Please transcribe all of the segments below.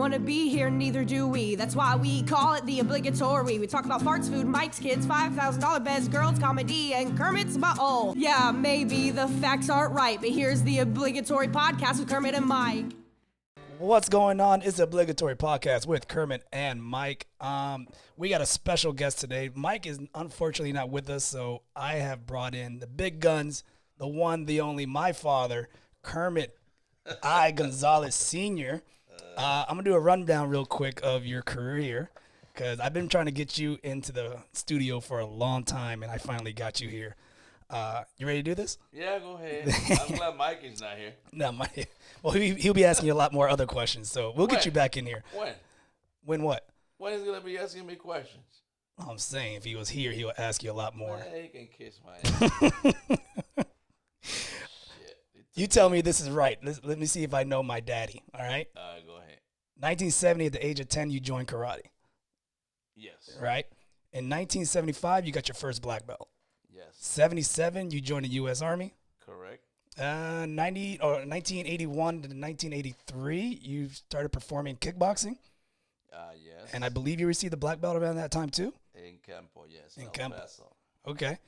want to be here, neither do we. That's why we call it the obligatory. We talk about farts, food, Mike's kids, $5,000 beds, girls, comedy, and Kermit's butthole. Yeah, maybe the facts aren't right, but here's the obligatory podcast with Kermit and Myke. What's going on? It's the obligatory podcast with Kermit and Myke. We got a special guest today. Myke is unfortunately not with us, so I have brought in the big guns, the one, the only, my father, Kermit Gonzalez Sr. I'm going to do a rundown real quick of your career because I've been trying to get you into the studio for a long time, and I finally got you here. You ready to do this? Yeah, go ahead. I'm glad Myke is not here. No, Myke. Well, he'll be asking you a lot more other questions, so we'll get you back in here. When? When what? When is he going to be asking me questions? I'm saying if he was here, he would ask you a lot more. He can kiss my ass. You tell me this is right. Let me see if I know my daddy, all right? Go ahead. 1970, at the age of 10, you joined karate. Yes. Right? In 1975, you got your first black belt. Yes. 77, you joined the U.S. Army. Correct. 1981 to 1983, you started performing kickboxing. Yes. And I believe you received the black belt around that time, too? In Campo, yes. In Campo. Okay.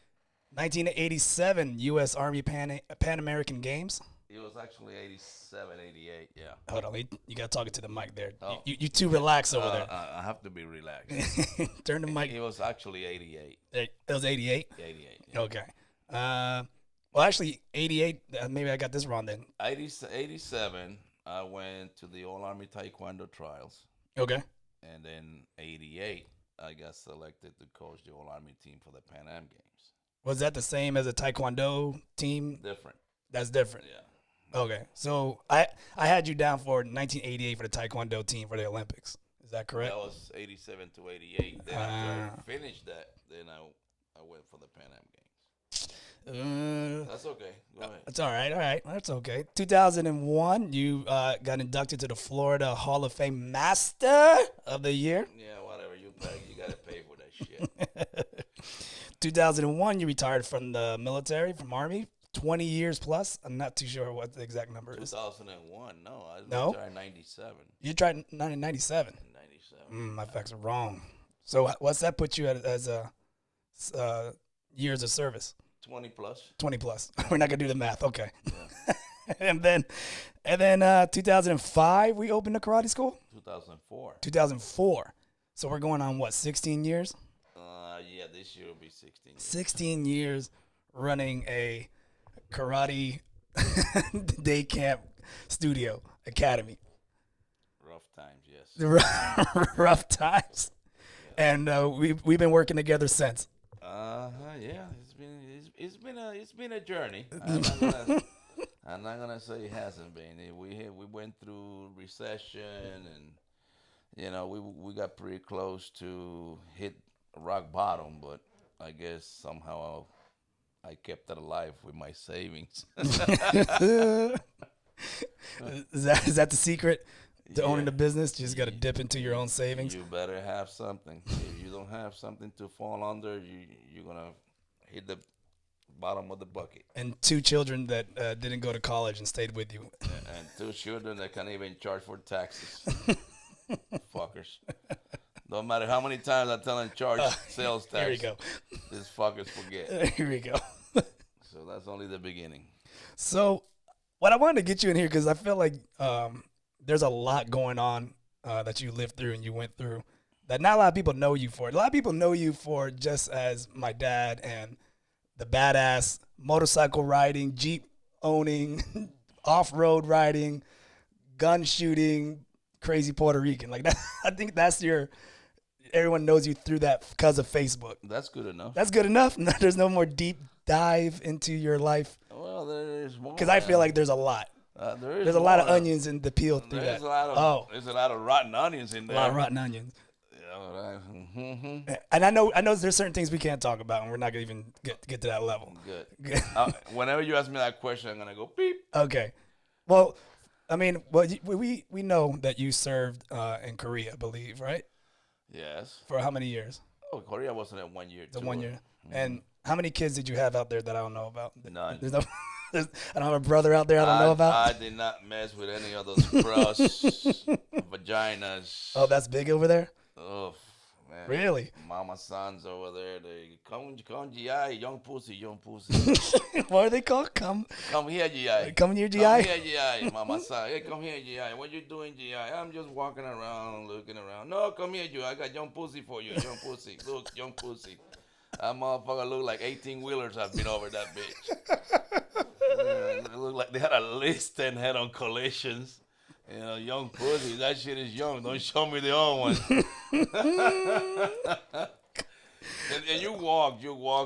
1987, U.S. Army Pan American Games. It was actually 87, 88, yeah. Hold on, you got to talk it to the mic there. Oh. You too relaxed over there. I have to be relaxed. Turn the mic. It was actually 88. It was 88? 88. Yeah. Okay. Well, actually, 88, maybe I got this wrong then. 87, I went to the All-Army Taekwondo trials. Okay. And then 88, I got selected to coach the All-Army team for the Pan Am Games. Was that the same as a Taekwondo team? Different. That's different? Yeah. Okay. So I had you down for 1988 for the Taekwondo team for the Olympics. Is that correct? That was 87 to 88. Then after I finished that, then I went for the Pan Am Games. That's okay. Go ahead. That's all right. All right. That's okay. 2001, you got inducted to the Florida Hall of Fame Master of the Year. Yeah, whatever. You got to pay for that shit. 2001, you retired from the military, from Army, 20 years plus. I'm not too sure what the exact number is. 2001. No, I retired in 97. You tried in 97? 97. My facts are wrong. So what's that put you at as years of service? 20 plus. 20 plus. We're not going to do the math. Okay. Yeah. and then 2005, we opened a karate school? 2004. 2004. So we're going on, what, 16 years? Yeah, this year will be 16 years. 16 years running a karate day camp studio academy. Rough times, yes. Rough times. Yeah. And we've been working together since. Yeah, it's been a journey. I'm not gonna say it hasn't been. We went through recession, and we got pretty close to hit rock bottom, but I guess somehow I kept it alive with my savings. Is that the secret to owning the business? You just got to dip into your own savings. You better have something. If you don't have something to fall under, you're gonna hit the bottom of the bucket. And 2 children that didn't go to college and stayed with you. And 2 children that can't even charge for taxes. Fuckers. No matter how many times I tell them charge sales tax. Here we go. These fuckers forget. Here we go. So that's only the beginning. So what I wanted to get you in here, because I feel like there's a lot going on that you lived through and you went through that not a lot of people know you for. A lot of people know you for just as my dad and the badass motorcycle riding, Jeep owning, off-road riding, gun shooting, crazy Puerto Rican. Like that, I think that's everyone knows you through that because of Facebook. That's good enough. That's good enough? There's no more deep dive into your life? Well, there's more. Because I feel like there's a lot. There's a lot of onions in the peel through that. There's a lot of rotten onions in there. A lot of rotten onions. Yeah, And I know there's certain things we can't talk about, and we're not going to even get to that level. Good. Whenever you ask me that question, I'm going to go beep. Okay. Well, I mean, we know that you served in Korea, I believe, right? Yes. For how many years? Oh, Korea wasn't a 1 year. The 1 year. Mm-hmm. And how many kids did you have out there that I don't know about? None. There's no. I don't have a brother out there I don't know about. I did not mess with any of those cross vaginas. Oh, that's big over there? Oh, man. Really? Mama sons over there, they come GI, young pussy, young pussy. What are they called? Come Come here, GI. Come here, GI? Come here, GI. Mama son, hey, come here, GI. What you doing, GI? I'm just walking around, looking around. No, come here, GI. I got young pussy for you, young pussy. Look, young pussy. That motherfucker look like 18-wheelers have been over that bitch. It looked like they had at least 10 head-on collisions. You know, young pussy, that shit is young. Don't show me the old one. and you walk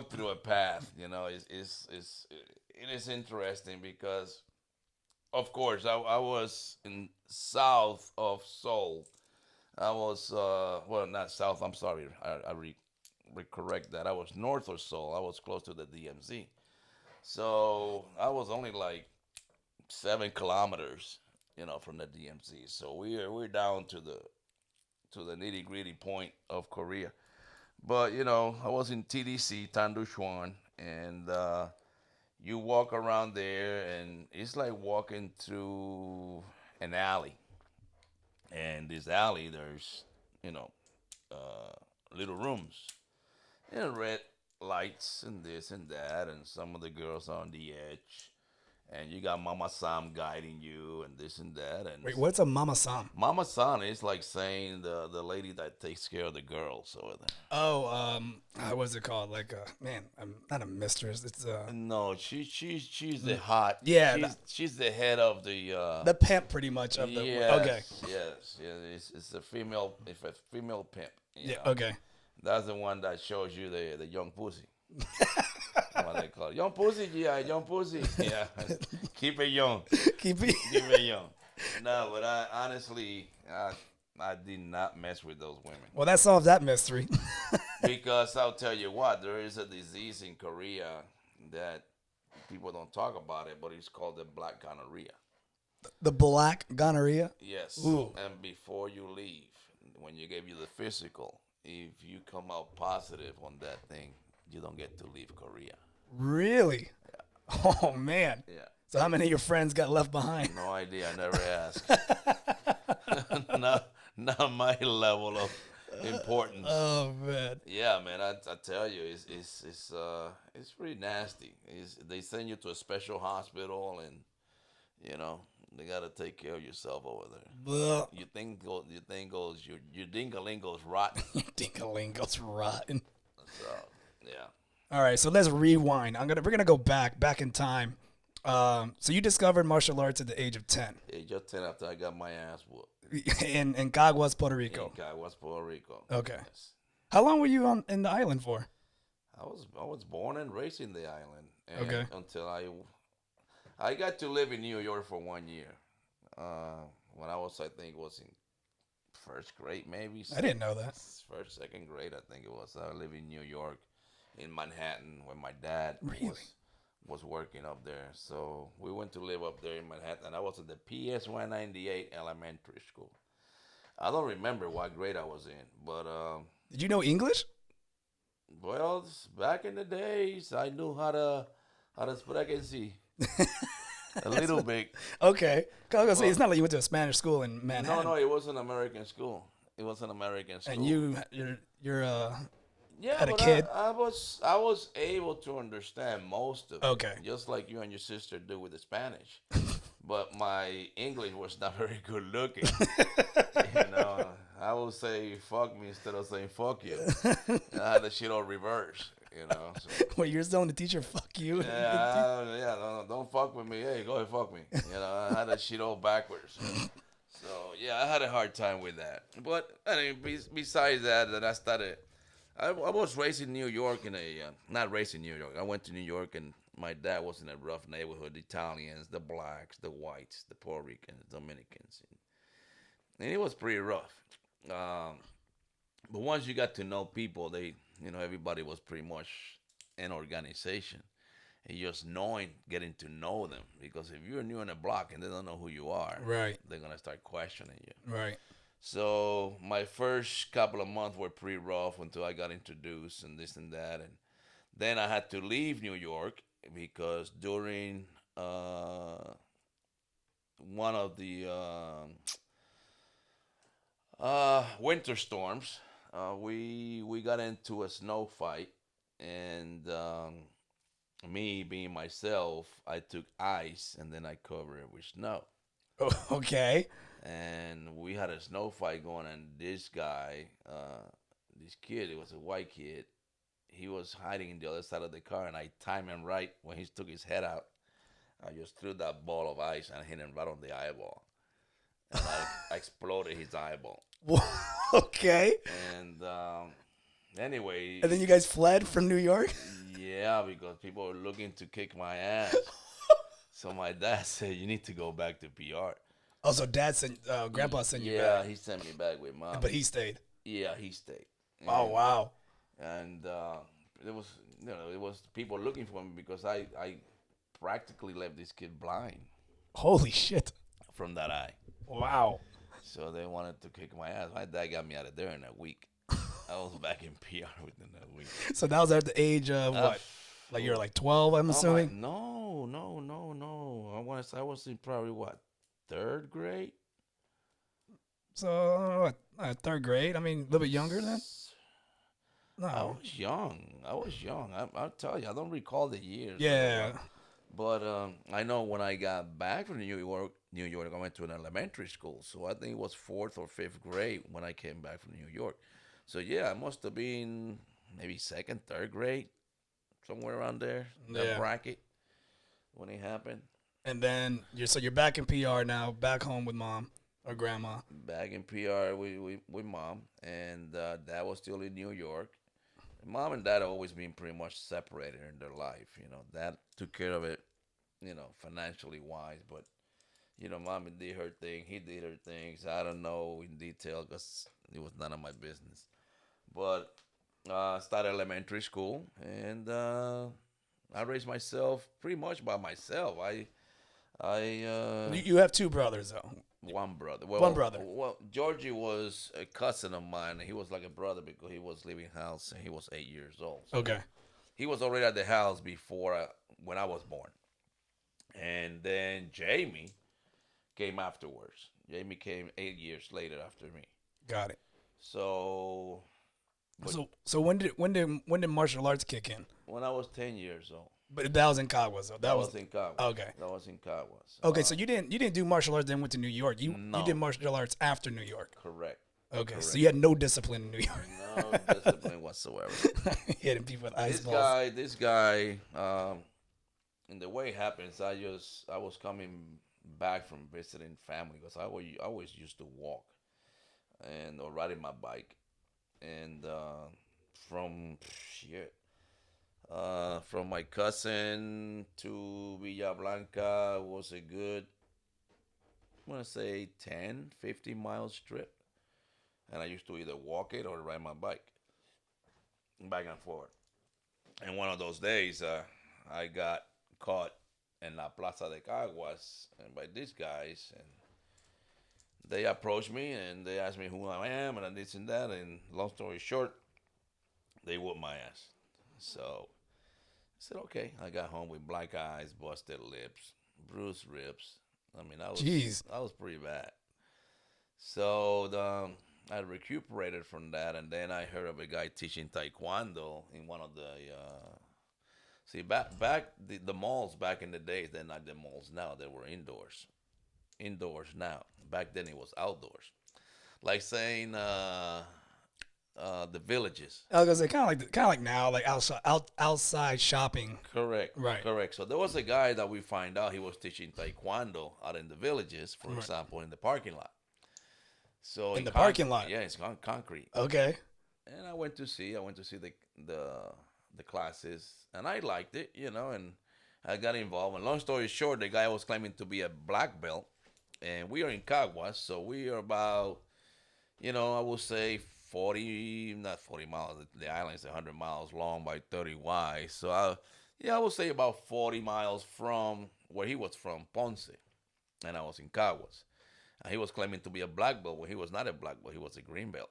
through a path. You know, it is interesting because, of course, I was in south of Seoul. I was well, not south. I'm sorry. I correct that. I was north of Seoul. I was close to the DMZ. So I was only like 7 kilometers, you know, from the DMZ. So we're down to the nitty gritty point of Korea. But you know, I was in TDC, Tanduchuan, and you walk around there, and it's like walking through an alley. And this alley, there's you know, little rooms, and red lights and this and that, and some of the girls are on the edge, and you got Mama Sam guiding you and this and that. And Wait, what's a Mama Sam? Mama San is like saying the lady that takes care of the girls over there. Oh, what's it called? Like, man, I'm not a mistress. It's No, she's the hot. Yeah, she's the head of the. the pimp, pretty much of the. Yes, Okay. yes. It's a female. It's a female pimp. Yeah. Know. Okay. That's the one that shows you the young pussy. What they call it. Young pussy, yeah, young pussy. Yeah, keep it young. Keep it. Keep it young. No, but I honestly, I did not mess with those women. Well, that solves that mystery. Because I'll tell you what, there is a disease in Korea that people don't talk about it, but it's called the black gonorrhea. The black gonorrhea? Yes. Ooh. And before you leave, when you give you the physical, if you come out positive on that thing, you don't get to leave Korea. Really? Yeah. Oh, man. Yeah. So how many of your friends got left behind? No idea. I never asked. not my level of importance. Oh, man. Yeah, man. I tell you, it's pretty nasty. They send you to a special hospital, and you know they gotta take care of yourself over there. Blah. Your dingaling goes rotten. Your dingaling goes rotten. So yeah. All right, so let's rewind. We're gonna go back in time. So you discovered martial arts at the age of 10. Age of 10 after I got my ass whooped. in Caguas, Puerto Rico. In Caguas, Puerto Rico. Okay. Yes. How long were you in the island for? I was born and raised in the island. And Okay. Until I got to live in New York for 1 year. When I think it was in first grade, maybe. I didn't know that. First, second grade, I think it was. I lived in New York, in Manhattan, where my dad was working up there. So we went to live up there in Manhattan. I was at the PS 198 elementary school. I don't remember what grade I was in, but Did you know English? well, back in the days, I knew how to speak and see. A little bit. Okay. I was gonna say it's not like you went to a Spanish school in Manhattan. No, it was an American school. It was an American school. And you're yeah, had a but kid? I was able to understand most of it. Okay. Just like you and your sister do with the Spanish. But my English was not very good looking. You know, I would say fuck me instead of saying fuck you. And I had the shit all reverse. You know. So. Wait, you're telling the teacher fuck you? Yeah, don't fuck with me. Hey, go ahead, fuck me. You know, I had that shit all backwards. So yeah, I had a hard time with that. But I mean, besides that, I started. I was raised in New York not raised in New York. I went to New York, and my dad was in a rough neighborhood. The Italians, the blacks, the whites, the Puerto Ricans, Dominicans, and it was pretty rough. But once you got to know people, everybody was pretty much an organization. And just getting to know them. Because if you're new on the block and they don't know who you are, right, they're going to start questioning you. Right. So my first couple of months were pretty rough until I got introduced and this and that. And then I had to leave New York because during one of the winter storms. We got into a snow fight, and me being myself, I took ice and then I covered it with snow. Oh, okay. And we had a snow fight going, and this guy, this kid, it was a white kid, he was hiding in the other side of the car, and I timed him right when he took his head out. I just threw that ball of ice and hit him right on the eyeball. And I exploded his eyeball. Okay. And anyway. And then you guys fled from New York? Yeah, because people were looking to kick my ass. So my dad said, you need to go back to PR. Oh, so dad sent, grandpa sent you back. Yeah, he sent me back with mom. But he stayed. Yeah, he stayed. And, Oh, wow. And it was people looking for me because I practically left this kid blind Holy shit. from that eye. Wow. So they wanted to kick my ass. My dad got me out of there in a week. I was back in PR within a week. So that was at the age of what? Like you were like 12, I'm assuming? No. I was in probably what, third grade? So what? Third grade? I mean, a little bit younger then? I No. was young. I'll tell you, I don't recall the years. Yeah. But I know when I got back from New York, I went to an elementary school. So I think it was fourth or fifth grade when I came back from New York. So yeah, I must have been maybe second, third grade, somewhere around there, that bracket when it happened. And then you're back in PR now, back home with mom or grandma. Back in PR with mom, and dad was still in New York. Mom and dad have always been pretty much separated in their life. Dad took care of it, financially wise, but mom did her thing, he did her things. I don't know in detail because it was none of my business. But started elementary school, and I raised myself pretty much by myself. You have two brothers though. One brother. One brother. Well, Georgie was a cousin of mine. He was like a brother because he was leaving house and he was 8 years old. So Okay. he was already at the house before when I was born. And then Jamie came afterwards. Jamie came 8 years later after me. Got it. So. So when did martial arts kick in? When I was 10 years old. But that was in Caguas though. That was in Caguas. Okay. That was in Caguas. Okay, so you didn't do martial arts then went to New York. You did martial arts after New York. Correct. Okay, Correct. so you had no discipline in New York. No discipline whatsoever. Hitting people with ice balls. This guy, and the way it happens, I was coming back from visiting family because I always used to walk or riding my bike, and from my cousin to Villa Blanca was a good, I want to say 10, 15 mile strip. And I used to either walk it or ride my bike back and forth. And one of those days, I got caught in La Plaza de Caguas and by these guys. And they approached me and they asked me who I am and this and that. And long story short, they whooped my ass. So I said, okay. I got home with black eyes, busted lips, bruised ribs. I mean, I was pretty bad. So I recuperated from that, and then I heard of a guy teaching taekwondo in one of the. The malls back in the days, they're not the malls now. They were indoors now. Back then it was outdoors, like saying the villages. I was gonna say kind of like now, like outside shopping. Correct. Right. Correct. So there was a guy that we find out he was teaching taekwondo out in the villages, for example, in the parking lot. So in the parking lot. Yeah, it's on concrete. Okay. And I went to see the classes, and I liked it, and I got involved. And long story short, the guy was claiming to be a black belt, and we are in Caguas, so we are about, I would say not 40 miles. The island is 100 miles long by 30 wide. So I would say about 40 miles from where he was from, Ponce, and I was in Caguas. And he was claiming to be a black belt when he was not a black belt. He was a green belt.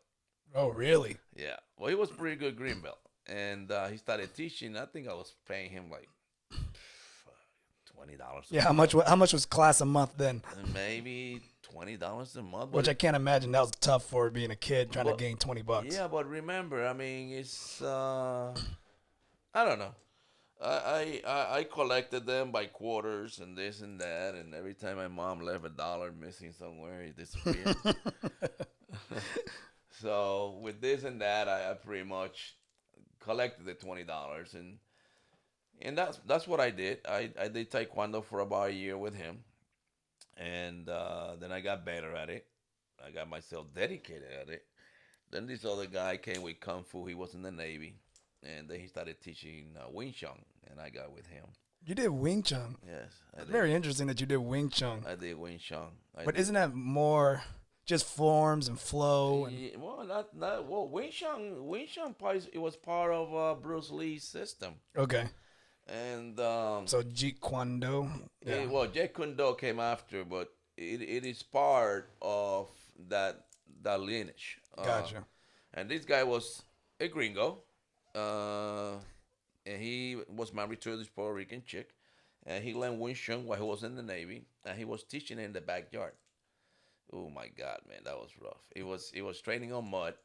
Oh, really? Yeah. Well, he was pretty good green belt. And he started teaching. I think I was paying him like $20. Yeah, how much was class a month then? Maybe $20 a month. Which I can't imagine that was tough for being a kid trying to gain $20. Yeah, but remember, I mean, it's I don't know. I collected them by quarters and this and that, and every time my mom left $1 missing somewhere, it disappeared. So with this and that, I pretty much collected the $20, and that's what I did. I did taekwondo for about a year with him, and then I got better at it. I got myself dedicated at it. Then this other guy came with kung fu. He was in the Navy, and then he started teaching Wing Chun, and I got with him. You did Wing Chun. Yes, I did. Very interesting that you did Wing Chun. I did Wing Chun. But isn't that more just forms and flow? And Yeah, well, Wing Chun it was part of Bruce Lee's system, okay, and so Jeet Kune Do. Yeah. well, Jeet Kune Do came after, but it is part of that lineage. Gotcha. And this guy was a gringo, and he was married to this Puerto Rican chick, and he learned Wing Chun while he was in the Navy, and he was teaching in the backyard. Oh my God, man, that was rough. It was training on mud,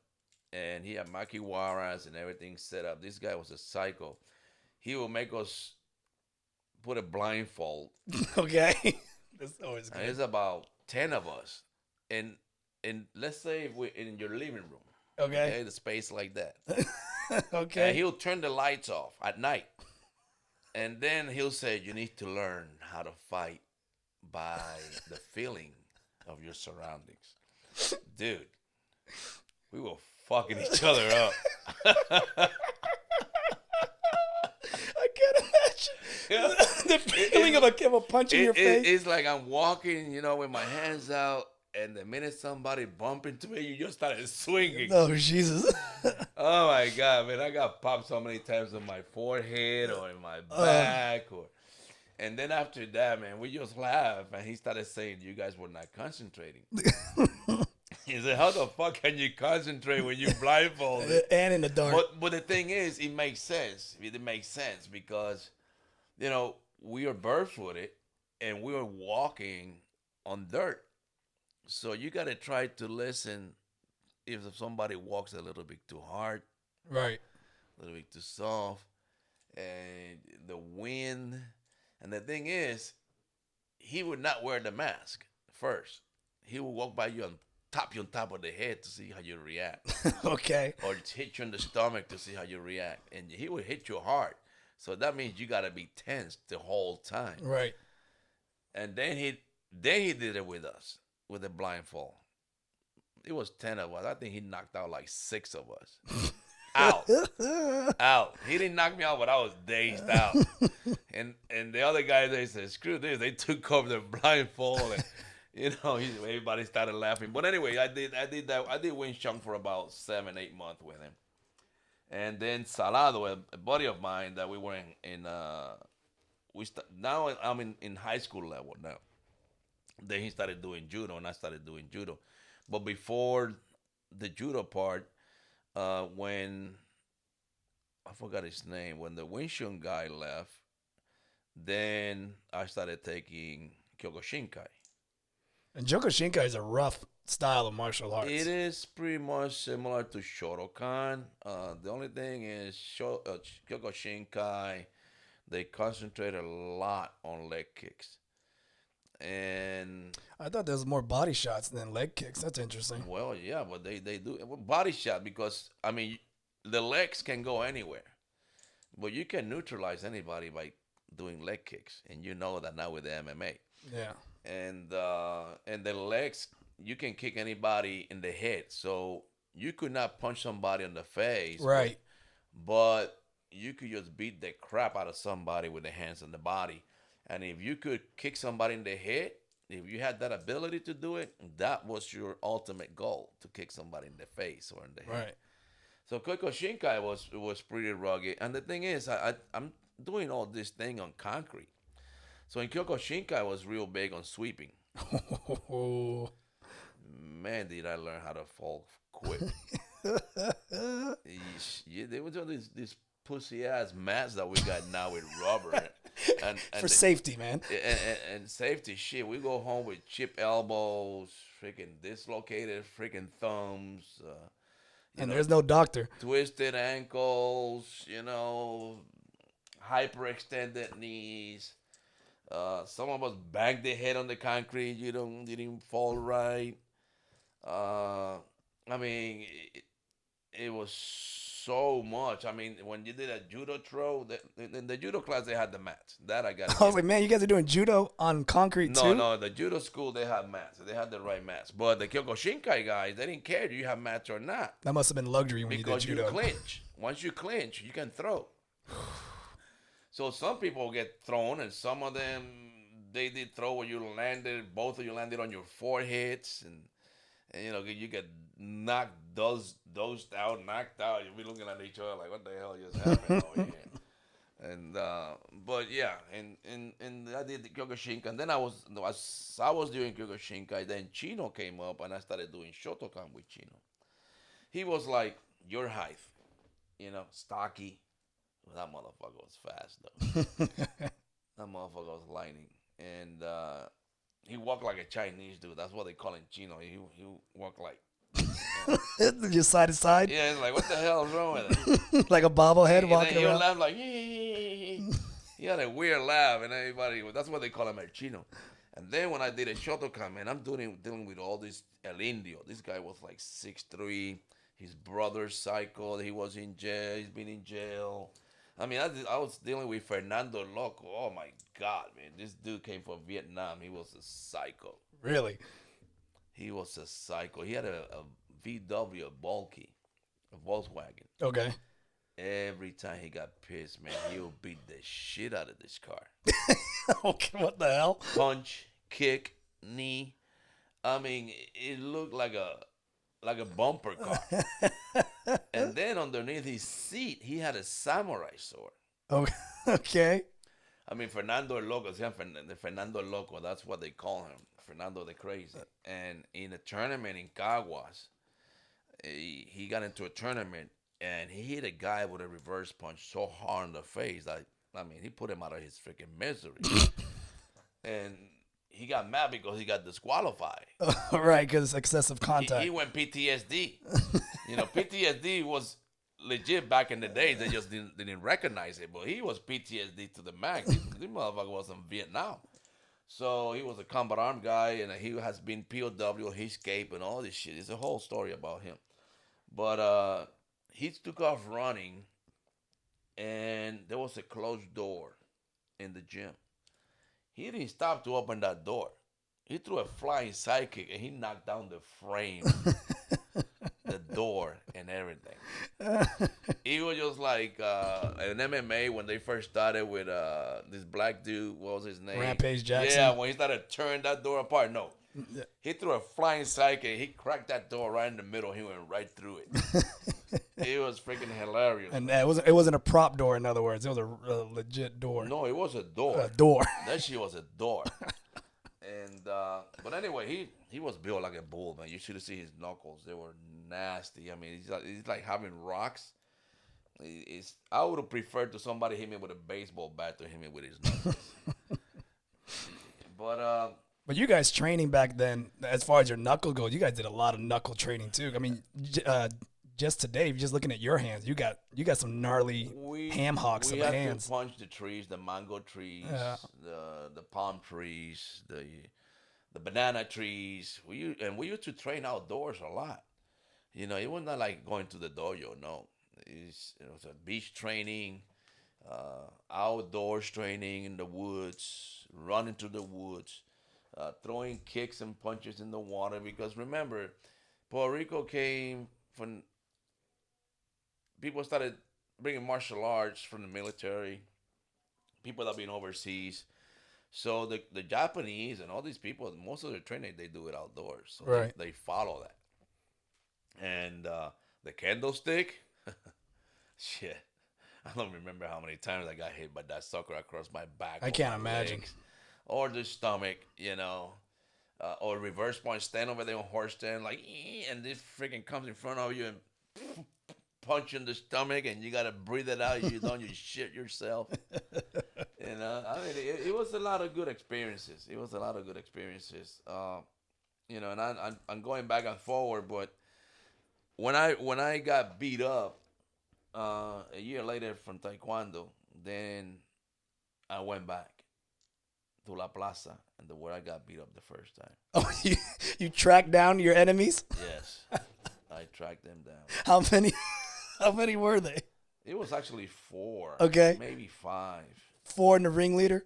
and he had makiwaras and everything set up. This guy was a psycho. He would make us put a blindfold. Okay, that's always And good. it's about 10 of us, and let's say we're in your living room. Okay. The space like that. Okay. And he'll turn the lights off at night, and then he'll say, "You need to learn how to fight by the feeling of your surroundings." Dude, we were fucking each other up. I can't imagine the feeling of a punch in your face. It's like I'm walking, with my hands out, and the minute somebody bump into me, you just started swinging. Oh Jesus! Oh my God, man! I got popped so many times on my forehead or in my back, and then after that, man, we just laughed, and he started saying, "You guys were not concentrating." He said, "How the fuck can you concentrate when you blindfolded And in the dark. But the thing is, it makes sense. It makes sense because, we are barefooted and we are walking on dirt. So you got to try to listen if somebody walks a little bit too hard, Right. a little bit too soft, and the wind. And the thing is, he would not wear the mask first. He would walk by you and tap you on top of the head to see how you react. Okay. Or hit you in the stomach to see how you react. And he would hit you hard. So that means you got to be tense the whole time. Right. And then he did it with us, with a blindfold. It was 10 of us. I think he knocked out like 6 of us. Out. He didn't knock me out, but I was dazed out. And the other guys, they said, screw this. They took off the blindfold and, everybody started laughing. But anyway, I did that. I did Wing Chun for about 7-8 months with him. And then Salado, a buddy of mine that we were now I'm in high school level now. Then he started doing judo, and I started doing judo. But before the judo part, when I forgot his name, when the Wing Chun guy left, then I started taking Kyokushinkai. And Kyokushinkai is a rough style of martial arts. It is pretty much similar to Shotokan. The only thing is Kyokushinkai, they concentrate a lot on leg kicks. And I thought there was more body shots than leg kicks. That's interesting. well, yeah, but they do body shot because the legs can go anywhere, but you can neutralize anybody by doing leg kicks, and you know that now with the MMA. Yeah. And the legs, you can kick anybody in the head, so you could not punch somebody in the face, Right. But you could just beat the crap out of somebody with the hands and the body. And if you could kick somebody in the head, if you had that ability to do it, that was your ultimate goal, to kick somebody in the face or in the head. Right. So Kyokushinkai was pretty rugged. And the thing is, I'm doing all this thing on concrete. So in Kyokushinkai, I was real big on sweeping. Man, did I learn how to fall quick. There was all these pussy-ass mats that we got now with rubber. For safety, man. And safety shit. We go home with chipped elbows, freaking dislocated freaking thumbs, And there's no doctor. twisted ankles, hyperextended knees. Some of us banged their head on the concrete. Didn't fall right. I mean, it was so much. I mean, when you did a judo throw, in the judo class they had the mats. That I got. I was like, man, you guys are doing judo on concrete too? No, the judo school they had mats. They had the right mats. But the Kyokushinkai guys, they didn't care if you have mats or not. That must have been luxury when you did judo. Because you clinch. Once you clinch, you can throw. So some people get thrown, and some of them they did throw where you landed. Both of you landed on your foreheads, and you get knocked, dozed out, knocked out. You'll be looking at each other like, what the hell just happened over here? And but yeah, and I did the Kyokushinkai, and then I was doing Kyokushinkai. Then Chino came up, and I started doing Shotokan with Chino. He was like your height, stocky. Well, that motherfucker was fast though. That motherfucker was lightning, and he walked like a Chinese dude. That's what they call him, Chino. He walked like. Just side to side? Yeah, it's like, what the hell is wrong with it? Like a bobblehead walking he'll around? laugh like, he had a weird laugh, and everybody, that's what they call him, El Chino. And then when I did a Shotokan, man, I'm dealing with all this El Indio. This guy was like 6'3". His brother cycled. He was in jail. He's been in jail. I mean, I was dealing with Fernando Loco. Oh, my God, man. This dude came from Vietnam. He was a psycho. Really? He was a psycho. He had a VW, a bulky, a Volkswagen. Okay. Every time he got pissed, man, he would beat the shit out of this car. Okay, what the hell? Punch, kick, knee. I mean, it looked like a bumper car. And then underneath his seat, he had a samurai sword. Okay. I mean, Fernando el Loco, Fernando Loco, that's what they call him, Fernando the Crazy. And in a tournament in Caguas, he got into a tournament, and he hit a guy with a reverse punch so hard in the face that, he put him out of his freaking misery. And he got mad because he got disqualified. Right, because excessive contact. He went PTSD. PTSD was legit back in the day. They just didn't recognize it. But he was PTSD to the max. This motherfucker was in Vietnam. So he was a combat armed guy, and he has been POW, he escaped, and all this shit. It's a whole story about him. But he took off running, and there was a closed door in the gym. He didn't stop to open that door. He threw a flying sidekick, and he knocked down the frame, the door, and everything. He was just like an MMA when they first started with this black dude. What was his name? Rampage Jackson. Yeah, when he started tearing that door apart. No. He threw a flying sidekick. He cracked that door right in the middle. He went right through it. It was freaking hilarious. And it wasn't a prop door, in other words. It was a legit door. No, it was a door. A door. That shit was a door. And but anyway, he was built like a bull, man. You should have seen his knuckles. They were nasty. I mean, he's like having rocks. I would have preferred to somebody hit me with a baseball bat to hit me with his knuckles. But you guys training back then, as far as your knuckle goes, you guys did a lot of knuckle training too. I mean, just today, just looking at your hands, you got some gnarly ham hocks of hands. We had to punch the trees, the mango trees, the palm trees, the banana trees. We used to train outdoors a lot. It was not like going to the dojo. No, it was a beach training, outdoors training in the woods, running through the woods. Throwing kicks and punches in the water, because remember, Puerto Rico came from, people started bringing martial arts from the military, people that have been overseas. So the Japanese and all these people, most of their training, they do it outdoors. So right. They follow that. And the kendo stick, shit, I don't remember how many times I got hit by that sucker across my back. I can't imagine. Legs. Or the stomach, or reverse punch, stand over there on horse stand, like, and this freaking comes in front of you and punch in the stomach, and you gotta breathe it out. You don't, you shit yourself. I mean, it was a lot of good experiences. It was a lot of good experiences. And I'm going back and forward, but when I got beat up a year later from Taekwondo, then I went back to La Plaza, and where I got beat up the first time. Oh, you tracked down your enemies? Yes, I tracked them down. How many? How many were they? It was actually 4. Okay. Maybe 5. 4 in the ringleader?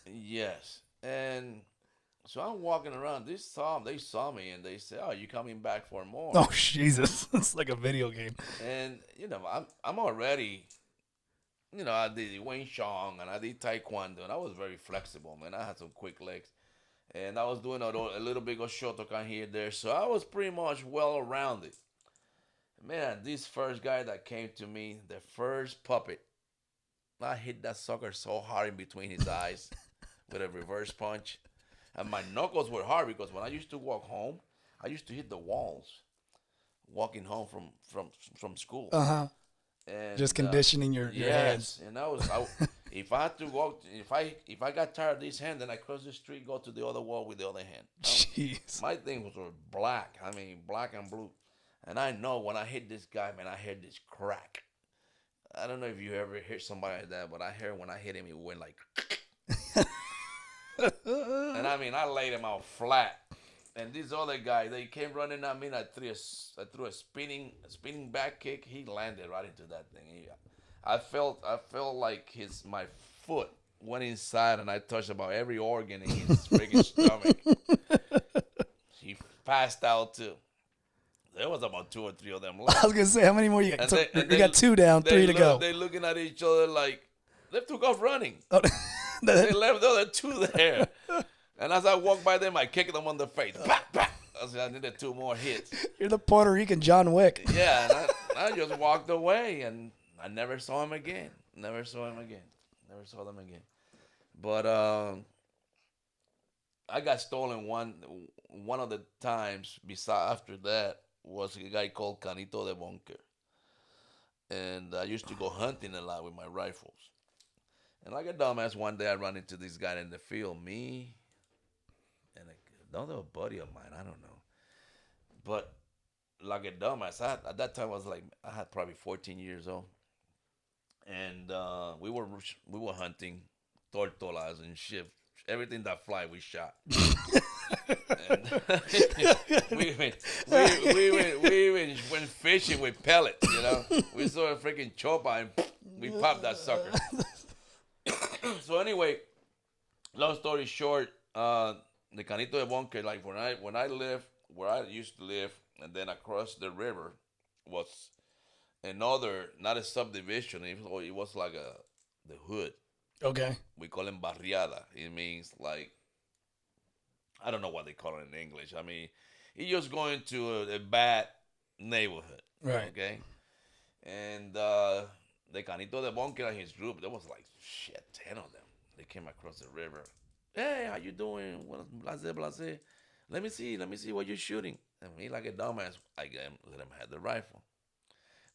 Yes. And so I'm walking around. They saw me, and they said, "Oh, you coming back for more?" Oh, Jesus. It's like a video game. And, I'm already, I did Wing Chun, and I did Taekwondo, and I was very flexible, man. I had some quick legs. And I was doing a little bit of Shotokan here, there. So I was pretty much well-rounded. Man, this first guy that came to me, the first puppet, I hit that sucker so hard in between his eyes with a reverse punch. And my knuckles were hard because when I used to walk home, I used to hit the walls walking home from school. Uh-huh. And, just conditioning your hands. And if I had to walk, if I got tired of this hand, then I cross the street, go to the other wall with the other hand. Jeez. My thing was black. I mean, black and blue. And I know when I hit this guy, man, I heard this crack. I don't know if you ever hit somebody like that, but I heard when I hit him, it went like. And I mean, I laid him out flat. And this other guy, they came running at me, and I threw a spinning back kick. He landed right into that thing. I felt like my foot went inside, and I touched about every organ in his freaking stomach. He passed out too. There was about 2 or 3 of them left. I was gonna say, how many more you got? So you got 2 down, 3 to go. They looking at each other like they took off running. Oh, they left the other 2 there. And as I walked by them, I kicked them on the face. Bah, bah. I said, I needed 2 more hits. You're the Puerto Rican John Wick. Yeah, and I just walked away, and I never saw him again. Never saw them again. But I got stolen one of the times. After that was a guy called Canito de Bunker. And I used to go hunting a lot with my rifles. And like a dumbass, one day I run into this guy in the field, me and another buddy of mine, I don't know. But like a dumbass, at that time I had probably 14 years old. And we were hunting tortolas and shit. Everything that fly, we shot. we went fishing with pellets, We saw a freaking chopa and we popped that sucker. So anyway, long story short, the Canito de Bunker, like when I lived where I used to live, and then across the river was another, not a subdivision. It was like the hood. Okay. We call it barriada. It means like, I don't know what they call it in English. I mean, you're just going to a bad neighborhood. Right. Okay. And the Canito de Bunker and his group, there was like 10 of them. They came across the river. Hey, how you doing? Blase. Let me see what you're shooting. And me, like a dumbass, I let him have the rifle.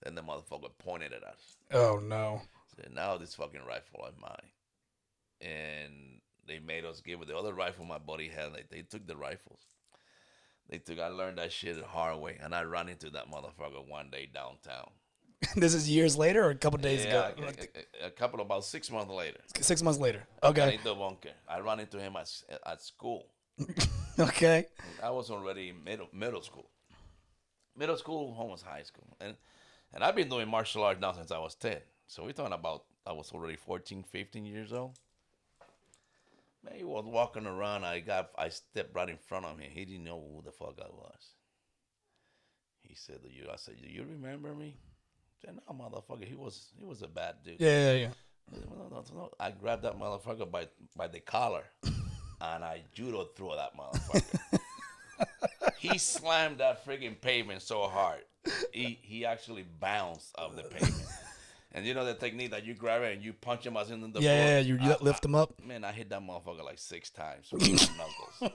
Then the motherfucker pointed at us. Oh no. Said, now this fucking rifle is mine. And they made us give it the other rifle my buddy had. They took the rifles. I learned that shit the hard way, and I ran into that motherfucker one day downtown. This is years later or a couple days ago? About 6 months later. 6 months later. Okay. I ran into him at school. Okay. I was already in middle school. Middle school, almost high school. And I've been doing martial arts now since I was 10. So we're talking about I was already 14, 15 years old. Man, he was walking around. I stepped right in front of him. He didn't know who the fuck I was. He said, I said, do you remember me? I said, no, motherfucker. He was a bad dude. Yeah. No. I grabbed that motherfucker by the collar, and I judo threw that motherfucker. He slammed that freaking pavement so hard, he actually bounced off the pavement. And you know the technique that you grab it and you punch him as in the floor? Yeah, you lift him up. Man, I hit that motherfucker like 6 times with my knuckles.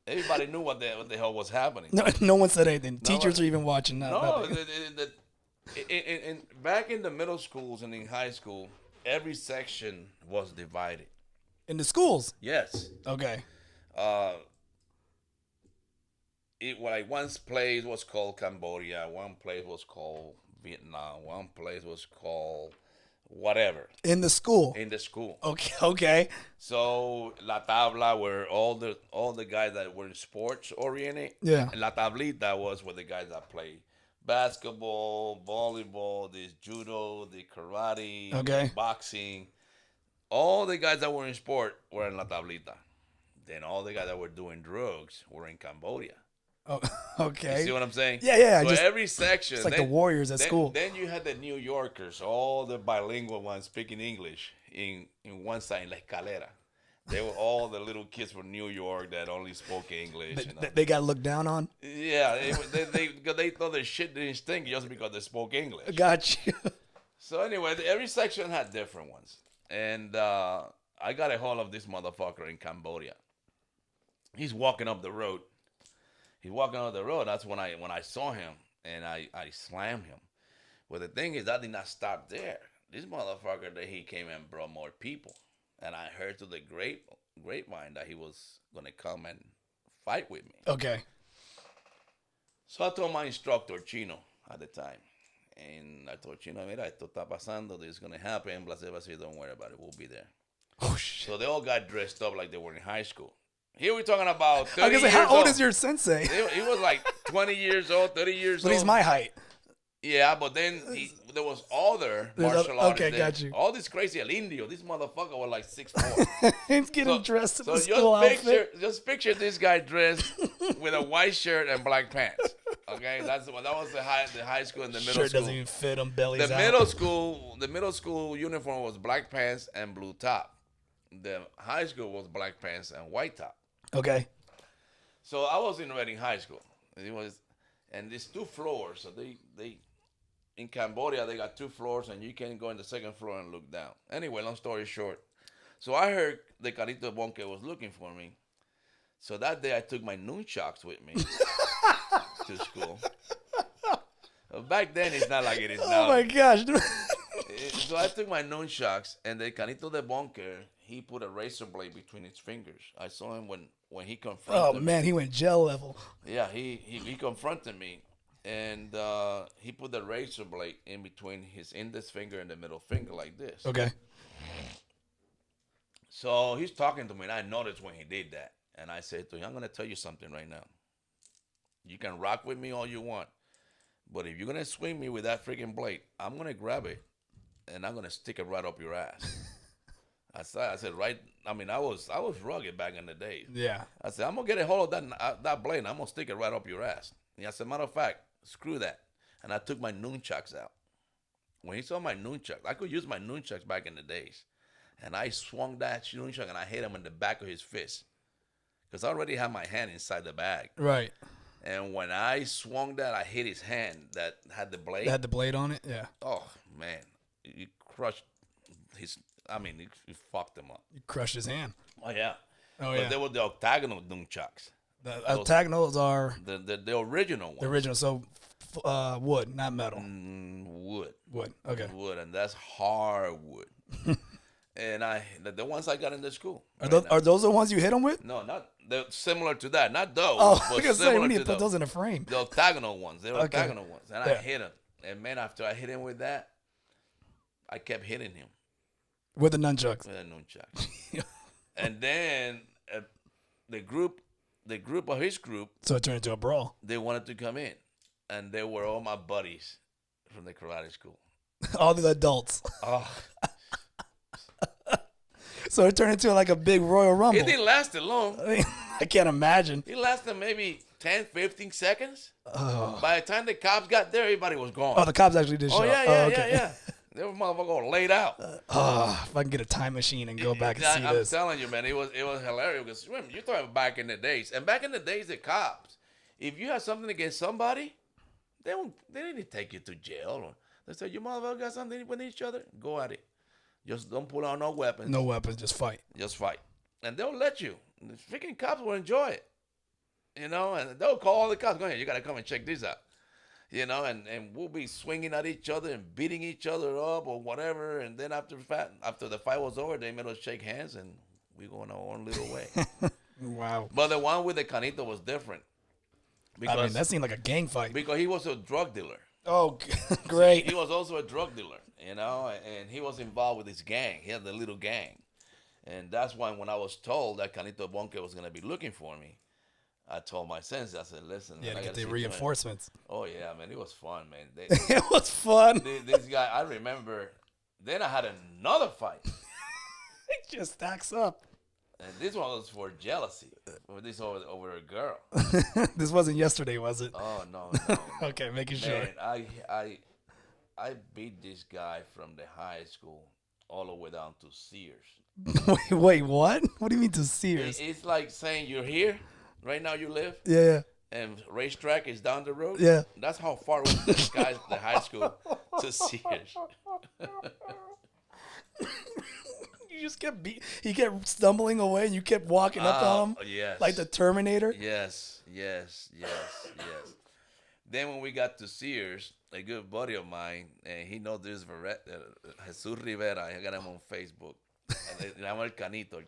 Everybody knew what the hell was happening. No one said anything. Teachers are even watching now. No, back in the middle schools and in high school, every section was divided. In the schools. Yes. Okay. It like one place was called Cambodia, one place was called Vietnam, one place was called whatever In the school. in the school. Okay. Okay. So La Tabla were all the guys that were sports oriented. Yeah. And La Tablita was with the guys that played basketball, volleyball, this judo, the karate, Okay. boxing. All the guys that were in sport were in La Tablita. Then all the guys that were doing drugs were in Cambodia. Oh, okay. You see what I'm saying? Yeah, yeah. So Just, every section. it's like the Warriors at school. Then you had the New Yorkers, all the bilingual ones speaking English in one side, in La Escalera. They were all the little kids from New York that only spoke English. They got looked down on. Yeah, they thought their shit didn't stink just because they spoke English. Got you. So anyway, every section had different ones. And I got a hold of this motherfucker in Cambodia. He's walking up the road. That's when I saw him, and I slammed him. Well, the thing is, I did not stop there. This motherfucker, that he came and brought more people. And I heard through the grapevine that he was going to come and fight with me. Okay. So I told my instructor, Chino, at the time. And I told Chino, mira, esto está pasando, this is going to happen, blah, blah, blah, don't worry about it, we'll be there. Oh, shit. So they all got dressed up like they were in high school. Here we're talking about 30 I was years gonna say, how old old. is your sensei? He was like 20 years old, 30 years But old. he's my height. Yeah, but then there was other martial artists. Okay, there. got you. All this crazy El Indio. This motherfucker was like 6'4". He's getting dressed in So the school outfit. just picture this guy dressed with a white shirt and black pants. Okay, that was the high school and the middle Shirt school. doesn't even fit him. Belly's The out. middle school uniform was black pants and blue top. The high school was black pants and white top. Okay. So I was in Reading High School. And there's 2 floors. So they in Cambodia they got 2 floors, and you can go in the second floor and look down. Anyway, long story short, so I heard the Carito Bonque was looking for me. So that day I took my nunchucks with me to school. Back then it's not like it is now. Oh my gosh. So I took my nunchucks, and the Canito de Bonker, he put a razor blade between his fingers. I saw him when he confronted Oh me. man, he went gel level. Yeah, he confronted me, and he put the razor blade in between his index finger and the middle finger like this. Okay. So he's talking to me, and I noticed when he did that. And I said to him, I'm going to tell you something right now. You can rock with me all you want, but if you're going to swing me with that freaking blade, I'm going to grab it, and I'm going to stick it right up your ass. I said, right. I mean, I was rugged back in the days. Yeah. I said, I'm going to get a hold of that blade, and I'm going to stick it right up your ass. And as a matter of fact, screw that. And I took my nunchucks out. When he saw my nunchucks, I could use my nunchucks back in the days. And I swung that nunchuck, and I hit him in the back of his fist. Because I already had my hand inside the bag. Right. And when I swung that, I hit his hand that had the blade. It had the blade on it? Yeah. Oh, man. You crushed his... I mean, you fucked him up. You crushed his hand. Oh, yeah. Oh, But yeah. they were the octagonal nunchucks. The octagonals are The original ones. the original. So, wood, not metal. Wood. Wood. Okay. Wood, and that's hardwood. And the ones I got in the school. Are those the ones you hit them with? No, not they're similar to that. Not those. Oh, I but was gonna say, similar we need to to put those in a frame. The octagonal ones. They were Okay. octagonal ones. And Yeah. I hit him. And man, after I hit him with that, I kept hitting him With the nunchucks. with a nunchuck. And then the group of his group, So it turned into a brawl. they wanted to come in. And they were all my buddies from the karate school. All the adults. Oh, So it turned into like a big Royal Rumble. it didn't last that long. I mean, I can't imagine. It lasted maybe 10, 15 seconds. Oh. By the time the cops got there, everybody was gone. Oh, the cops actually did show Oh, up. yeah, Oh, yeah, okay. yeah. They were motherfuckers laid out. Oh, if I can get a time machine and go back and see I'm this. telling you, man, it was hilarious. Because remember, you're talking back in the days. And back in the days, the cops, if you had something against somebody, they didn't take you to jail. They said, you motherfucker got something with each other? Go at it. Just don't pull out no weapons. No weapons, just fight. Just fight. And they'll let you. The freaking cops will enjoy it. You know, and they'll call all the cops. Go ahead, you got to come and check this out. you know, and we'll be swinging at each other and beating each other up or whatever. And then after the fight was over, they made us shake hands and we go on our own little way. Wow. But the one with the Canito was different. I mean, that seemed like a gang fight. Because he was a drug dealer. Oh, great. He was also a drug dealer, you know, and he was involved with his gang. He had the little gang. And that's why when I was told that Canito Bonke was going to be looking for me, I told my sensei, I said, listen. Yeah, man, to get the reinforcements. Oh, yeah, man. It was fun, man. It was fun. This guy, I remember, then I had another fight. It just stacks up. And this one was for jealousy. This over a girl. This wasn't yesterday, was it? Oh, no. Okay, making sure. Man, I beat this guy from the high school all the way down to Sears. Wait, what? What do you mean to Sears? It's like saying you're here, right now you live, Yeah. and racetrack is down the road. Yeah. That's how far was this guy, the high school, to Sears. You just kept he kept stumbling away, and you kept walking up on him. Yes. Like the Terminator. Yes. Then when we got to Sears, a good buddy of mine, and he knows this Jesus Rivera. I got him on Facebook. And I'm El Canito.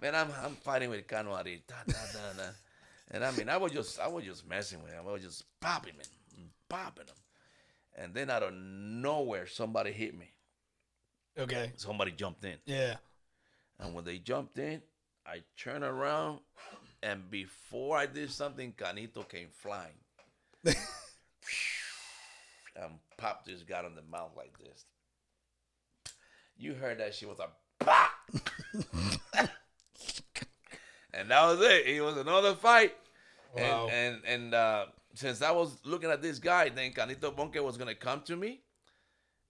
Man, I'm fighting with Cano Ari. And I mean, I was just messing with him. I was just popping him. And then out of nowhere, somebody hit me. Okay. Somebody jumped in. Yeah. And when they jumped in, I turned around, and before I did something, Canito came flying. And popped this guy on the mouth like this. You heard that shit was a pop. And that was it. It was another fight. Wow. And since I was looking at this guy, then Canito Bonke was gonna come to me.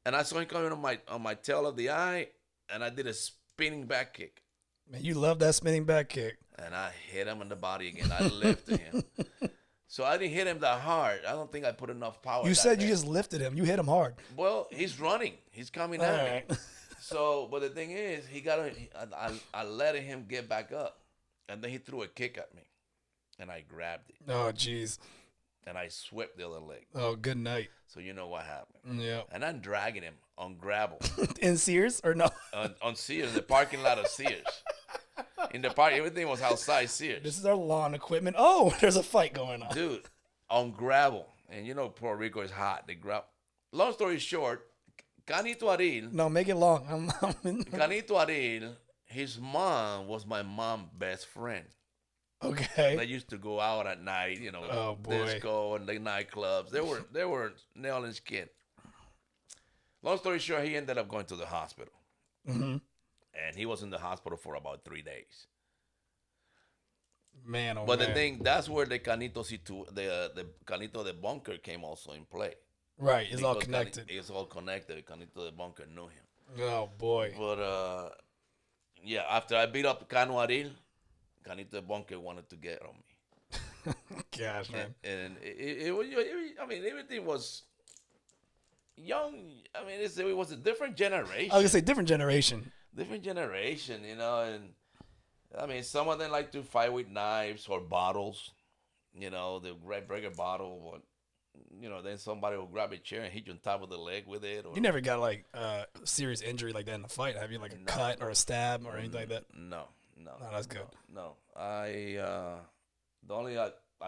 And I saw him coming on my tail of the eye, and I did a spinning back kick. Man, you love that spinning back kick. And I hit him in the body again. I lifted him. So I didn't hit him that hard. I don't think I put enough power. You said you just lifted him. You hit him hard. Well, he's running. He's coming at me. So, but the thing is, I let him get back up. And then he threw a kick at me. And I grabbed it. Oh, jeez. And I swept the other leg. Oh, good night. So you know what happened. Yeah. And I'm dragging him on gravel. In Sears or no? on Sears, the parking lot of Sears. In the park, everything was outside Sears. This is our lawn equipment. Oh, there's a fight going on. Dude, on gravel. And you know Puerto Rico is hot. They grab. Long story short, Canito Aril. No, make it long. Canito Aril, his mom was my mom's best friend. Okay. They used to go out at night, you know, Oh, boy. disco and the nightclubs. They were nail and skin. Long story short, he ended up going to the hospital. Mm-hmm. And he was in the hospital for about 3 days. Man, oh But man. the thing, that's where the Canito the Canito the Bunker came also in play. Right, it's all Because connected. It's all connected. Canito the Bunker knew him. Oh, boy. But, yeah, after I beat up Cano Aril, Canito the Bunker wanted to get on me. Gosh, man. And it was, I mean, everything was young. I mean, it was a different generation. I was going to say different generation. Different generation, you know, and I mean, some of them like to fight with knives or bottles, you know, the break a bottle, but, you know, then somebody will grab a chair and hit you on top of the leg with it. Or, You never got, like, a serious injury like that in a fight, have you? Like a cut or a stab or anything like that? No. No, that's good. No. I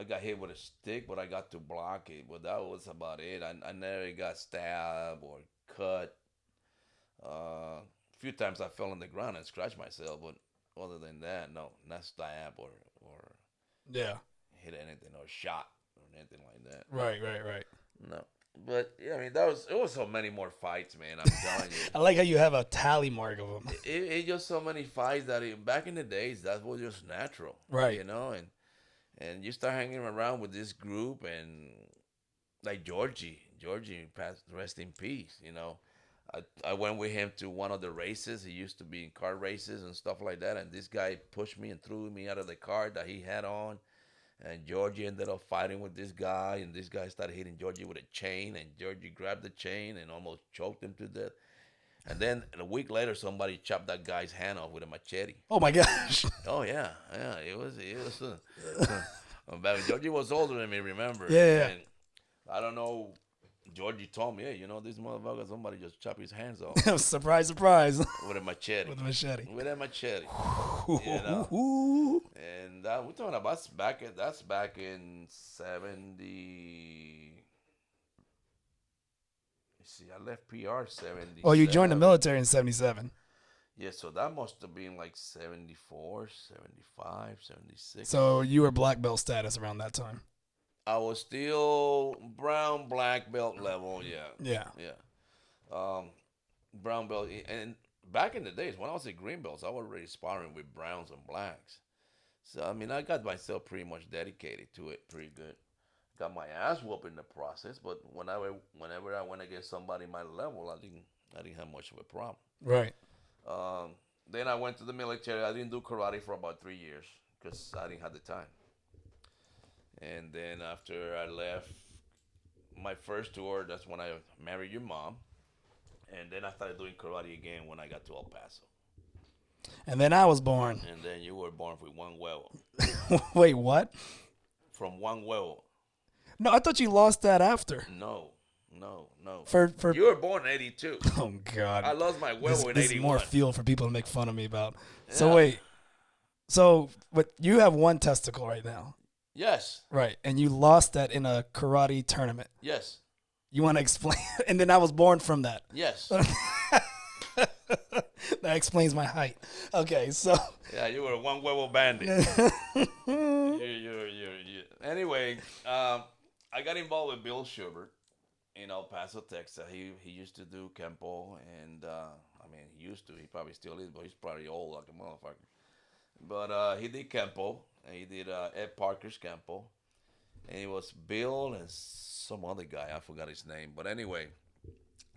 got hit with a stick, but I got to block it, but that was about it. I never got stabbed or cut. A few times I fell on the ground and scratched myself, but other than that, no, not stab or Yeah. hit anything or shot or anything like that. Right. No, but yeah, I mean it was so many more fights, man. I'm telling you, I like how you have a tally mark of them. it just so many fights that back in the days that was just natural, Right. You know, and you start hanging around with this group and like Georgie passed, rest in peace, you know. I went with him to one of the races. He used to be in car races and stuff like that. And this guy pushed me and threw me out of the car that he had on. And Georgie ended up fighting with this guy. And this guy started hitting Georgie with a chain. And Georgie grabbed the chain and almost choked him to death. And then a week later, somebody chopped that guy's hand off with a machete. Oh, my gosh. Oh, yeah. It was but Georgie was older than me, remember? Yeah. And I don't know. Georgie told me, hey, this motherfucker, somebody just chopped his hands off Surprise, surprise. with a machete. With a machete. With a machete. And we're talking about that's back in 70. See, I left PR 70. Oh, you joined the military in 77. Yeah, so that must have been like 74, 75, 76. So you were black belt status around that time. I was still brown, black belt level, yeah. Brown belt. And back in the days, when I was at green belts, I was already sparring with browns and blacks. So, I mean, I got myself pretty much dedicated to it pretty good. Got my ass whooped in the process, but whenever I went against somebody my level, I didn't have much of a problem. Right. Then I went to the military. I didn't do karate for about 3 years because I didn't have the time. And then after I left my first tour, that's when I married your mom. And then I started doing karate again when I got to El Paso. And then I was born. And then you were born with one huevo. Wait, what? From one huevo. No, I thought you lost that after. No. For You were born in 82. Oh, God. I lost my huevo this in 81. is more fuel for people to make fun of me about. Yeah. So, wait. So, but you have one testicle right now. Yes. Right. And you lost that in a karate tournament. Yes. You want to explain? And then I was born from that. Yes. That explains my height. Okay, so. Yeah, you were a one huevo bandit. Anyway, I got involved with Bill Schubert in El Paso, Texas. He used to do Kempo, and he used to. He probably still is, but he's probably old like a motherfucker. But he did Kempo, and he did Ed Parker's Kempo, and it was Bill and some other guy. I forgot his name, but anyway,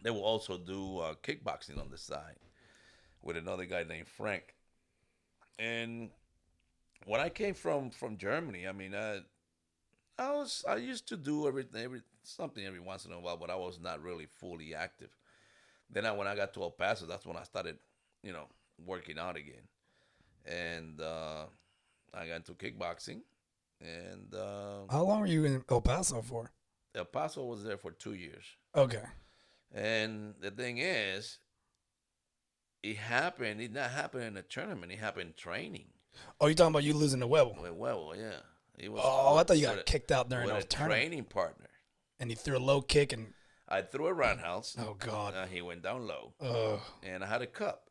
they will also do kickboxing on the side with another guy named Frank. And when I came from Germany, I used to do something every once in a while, but I was not really fully active. Then when I got to El Paso, that's when I started, working out again. And I got into kickboxing. And how long were you in El Paso for? El Paso was there for 2 years. Okay. And the thing is, it did not happen in a tournament. It happened training. Oh, you're talking about you losing the huevo? Well, yeah. It was I thought you got kicked out during with those a tournament. training partner. And he threw a low kick and... I threw a roundhouse. Oh, God. He went down low. And I had a cup.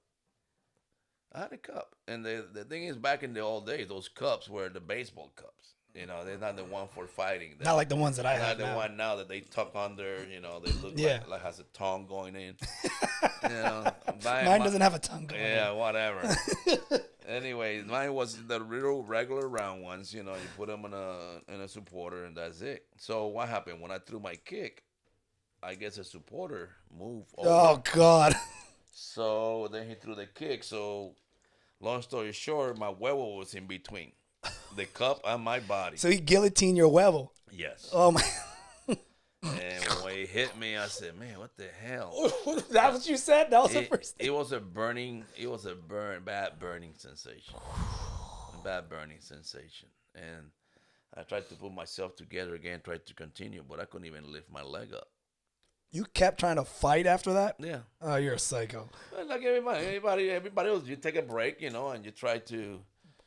And the thing is, back in the old days, those cups were the baseball cups. They're not the one for fighting. Not like the ones that I have now. Not the one now that they tuck under, they look like has a tongue going in. Mine doesn't have a tongue going in. Yeah, whatever. Anyway, mine was the real regular round ones. You put them in a supporter and that's it. So what happened when I threw my kick? I guess a supporter moved over. Oh, God. So then he threw the kick. So long story short, my huevo was in between the cup and my body. So he guillotined your huevo? Yes. Oh, my. And when he hit me, I said, man, what the hell? That's what you said? That was the first thing? It was a bad burning sensation. Bad burning sensation. And I tried to put myself together again, tried to continue, but I couldn't even lift my leg up. You kept trying to fight after that? Yeah. Oh, you're a psycho. Like everybody else, you take a break, and you try to.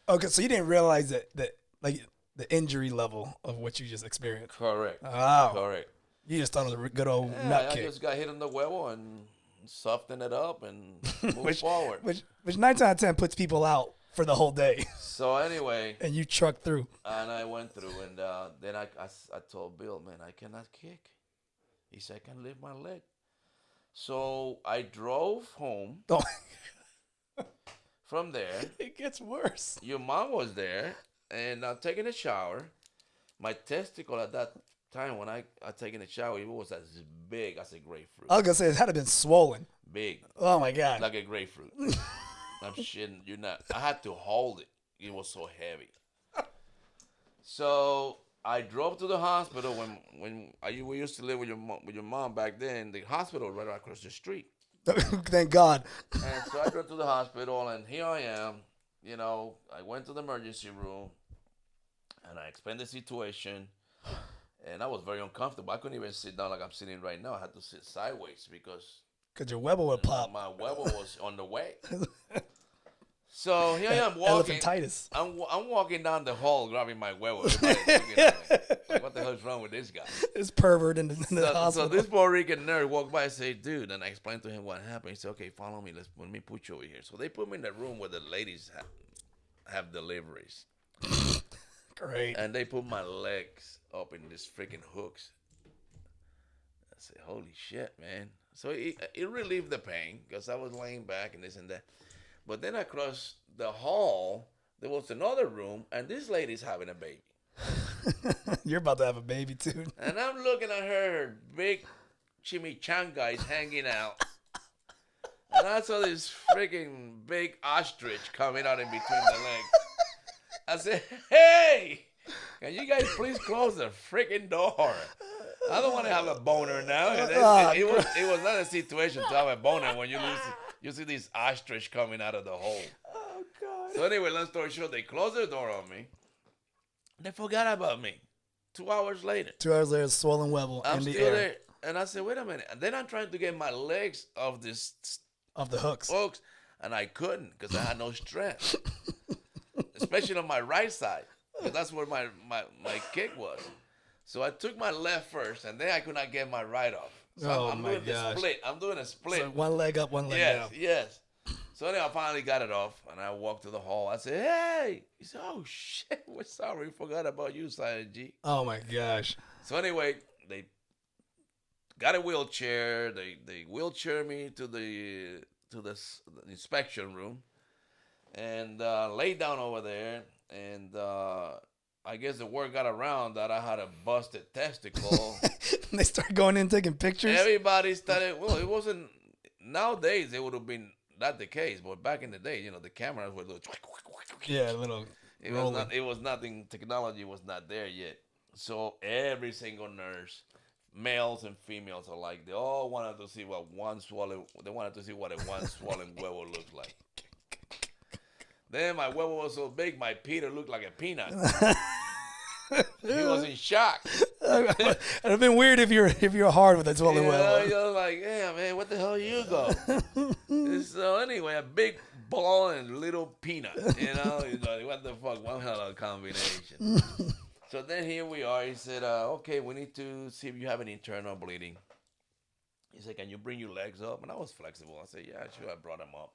Okay, so you didn't realize that like the injury level of what you just experienced. Correct. Oh. Correct. You just thought it was a good old nut kick. I just got hit in the huevo and softened it up and moved forward. Which 9 times out of 10 puts people out for the whole day. So anyway. And you trucked through. And I went through, and then I told Bill, man, I cannot kick. He said, I can lift my leg. So I drove home from there. It gets worse. Your mom was there, and I'm taking a shower. My testicle at that time when I taken a shower, it was as big as a grapefruit. I was going to say, it had to have been swollen. Big. Oh, my God. Like a grapefruit. I'm shitting you not. I had to hold it. It was so heavy. So I drove to the hospital when we used to live with your mom back then. The hospital right across the street. Thank God. And so I drove to the hospital, and here I am. I went to the emergency room, and I explained the situation. And I was very uncomfortable. I couldn't even sit down like I'm sitting right now. I had to sit sideways because Your huevo would pop. my huevo was on the way. So here I am walking. Elephantitis. I'm walking down the hall grabbing my huevo. Everybody's looking at me. Like, what the hell is wrong with this guy? This pervert in the hospital. So this Puerto Rican nurse walked by and said, dude, and I explained to him what happened. He said, okay, follow me. Let me put you over here. So they put me in the room where the ladies have deliveries. Great. And they put my legs up in these freaking hooks. I said, holy shit, man. So it relieved the pain because I was laying back and this and that. But then across the hall, there was another room, and this lady's having a baby. You're about to have a baby, too. And I'm looking at her big chimichangas hanging out. And I saw this freaking big ostrich coming out in between the legs. I said, hey, can you guys please close the freaking door? I don't want to have a boner now. It was not a situation to have a boner when you see this ostrich coming out of the hole. Oh, God. So anyway, long story short, they closed the door on me. They forgot about me. 2 hours later. 2 hours later, swollen huevo I'm in the still air. there. And I said, wait a minute. And then I'm trying to get my legs off this Of the hooks. hooks, and I couldn't because I had no strength. Especially on my right side, because that's where my kick was. So I took my left first, and then I could not get my right off. So I'm doing the split. I'm doing a split. So one leg up, one leg down. Yes. So then I finally got it off, and I walked to the hall. I said, hey. He said, oh, shit. We're sorry. We forgot about you, Silent G. Oh, my gosh. So anyway, they got a wheelchair. They wheelchair me to the inspection room and laid down over there. And I guess the word got around that I had a busted testicle. They start going in taking pictures? Everybody started, well, it wasn't, nowadays it would have been not the case, but back in the day, the cameras were little. Yeah, a little. It was nothing, technology was not there yet. So every single nurse, males and females alike, they all wanted to see what a one swollen huevo looks like. Then my huevo was so big, my Peter looked like a peanut. He was in shock. It'd have been weird if you're hard with a swollen huevo. You're like, yeah, man, what the hell you go? So anyway, a big ball and little peanut. What the fuck? One hell of a combination. So then here we are. He said, okay, we need to see if you have an internal bleeding. He said, can you bring your legs up? And I was flexible. I said, yeah, sure. I brought them up.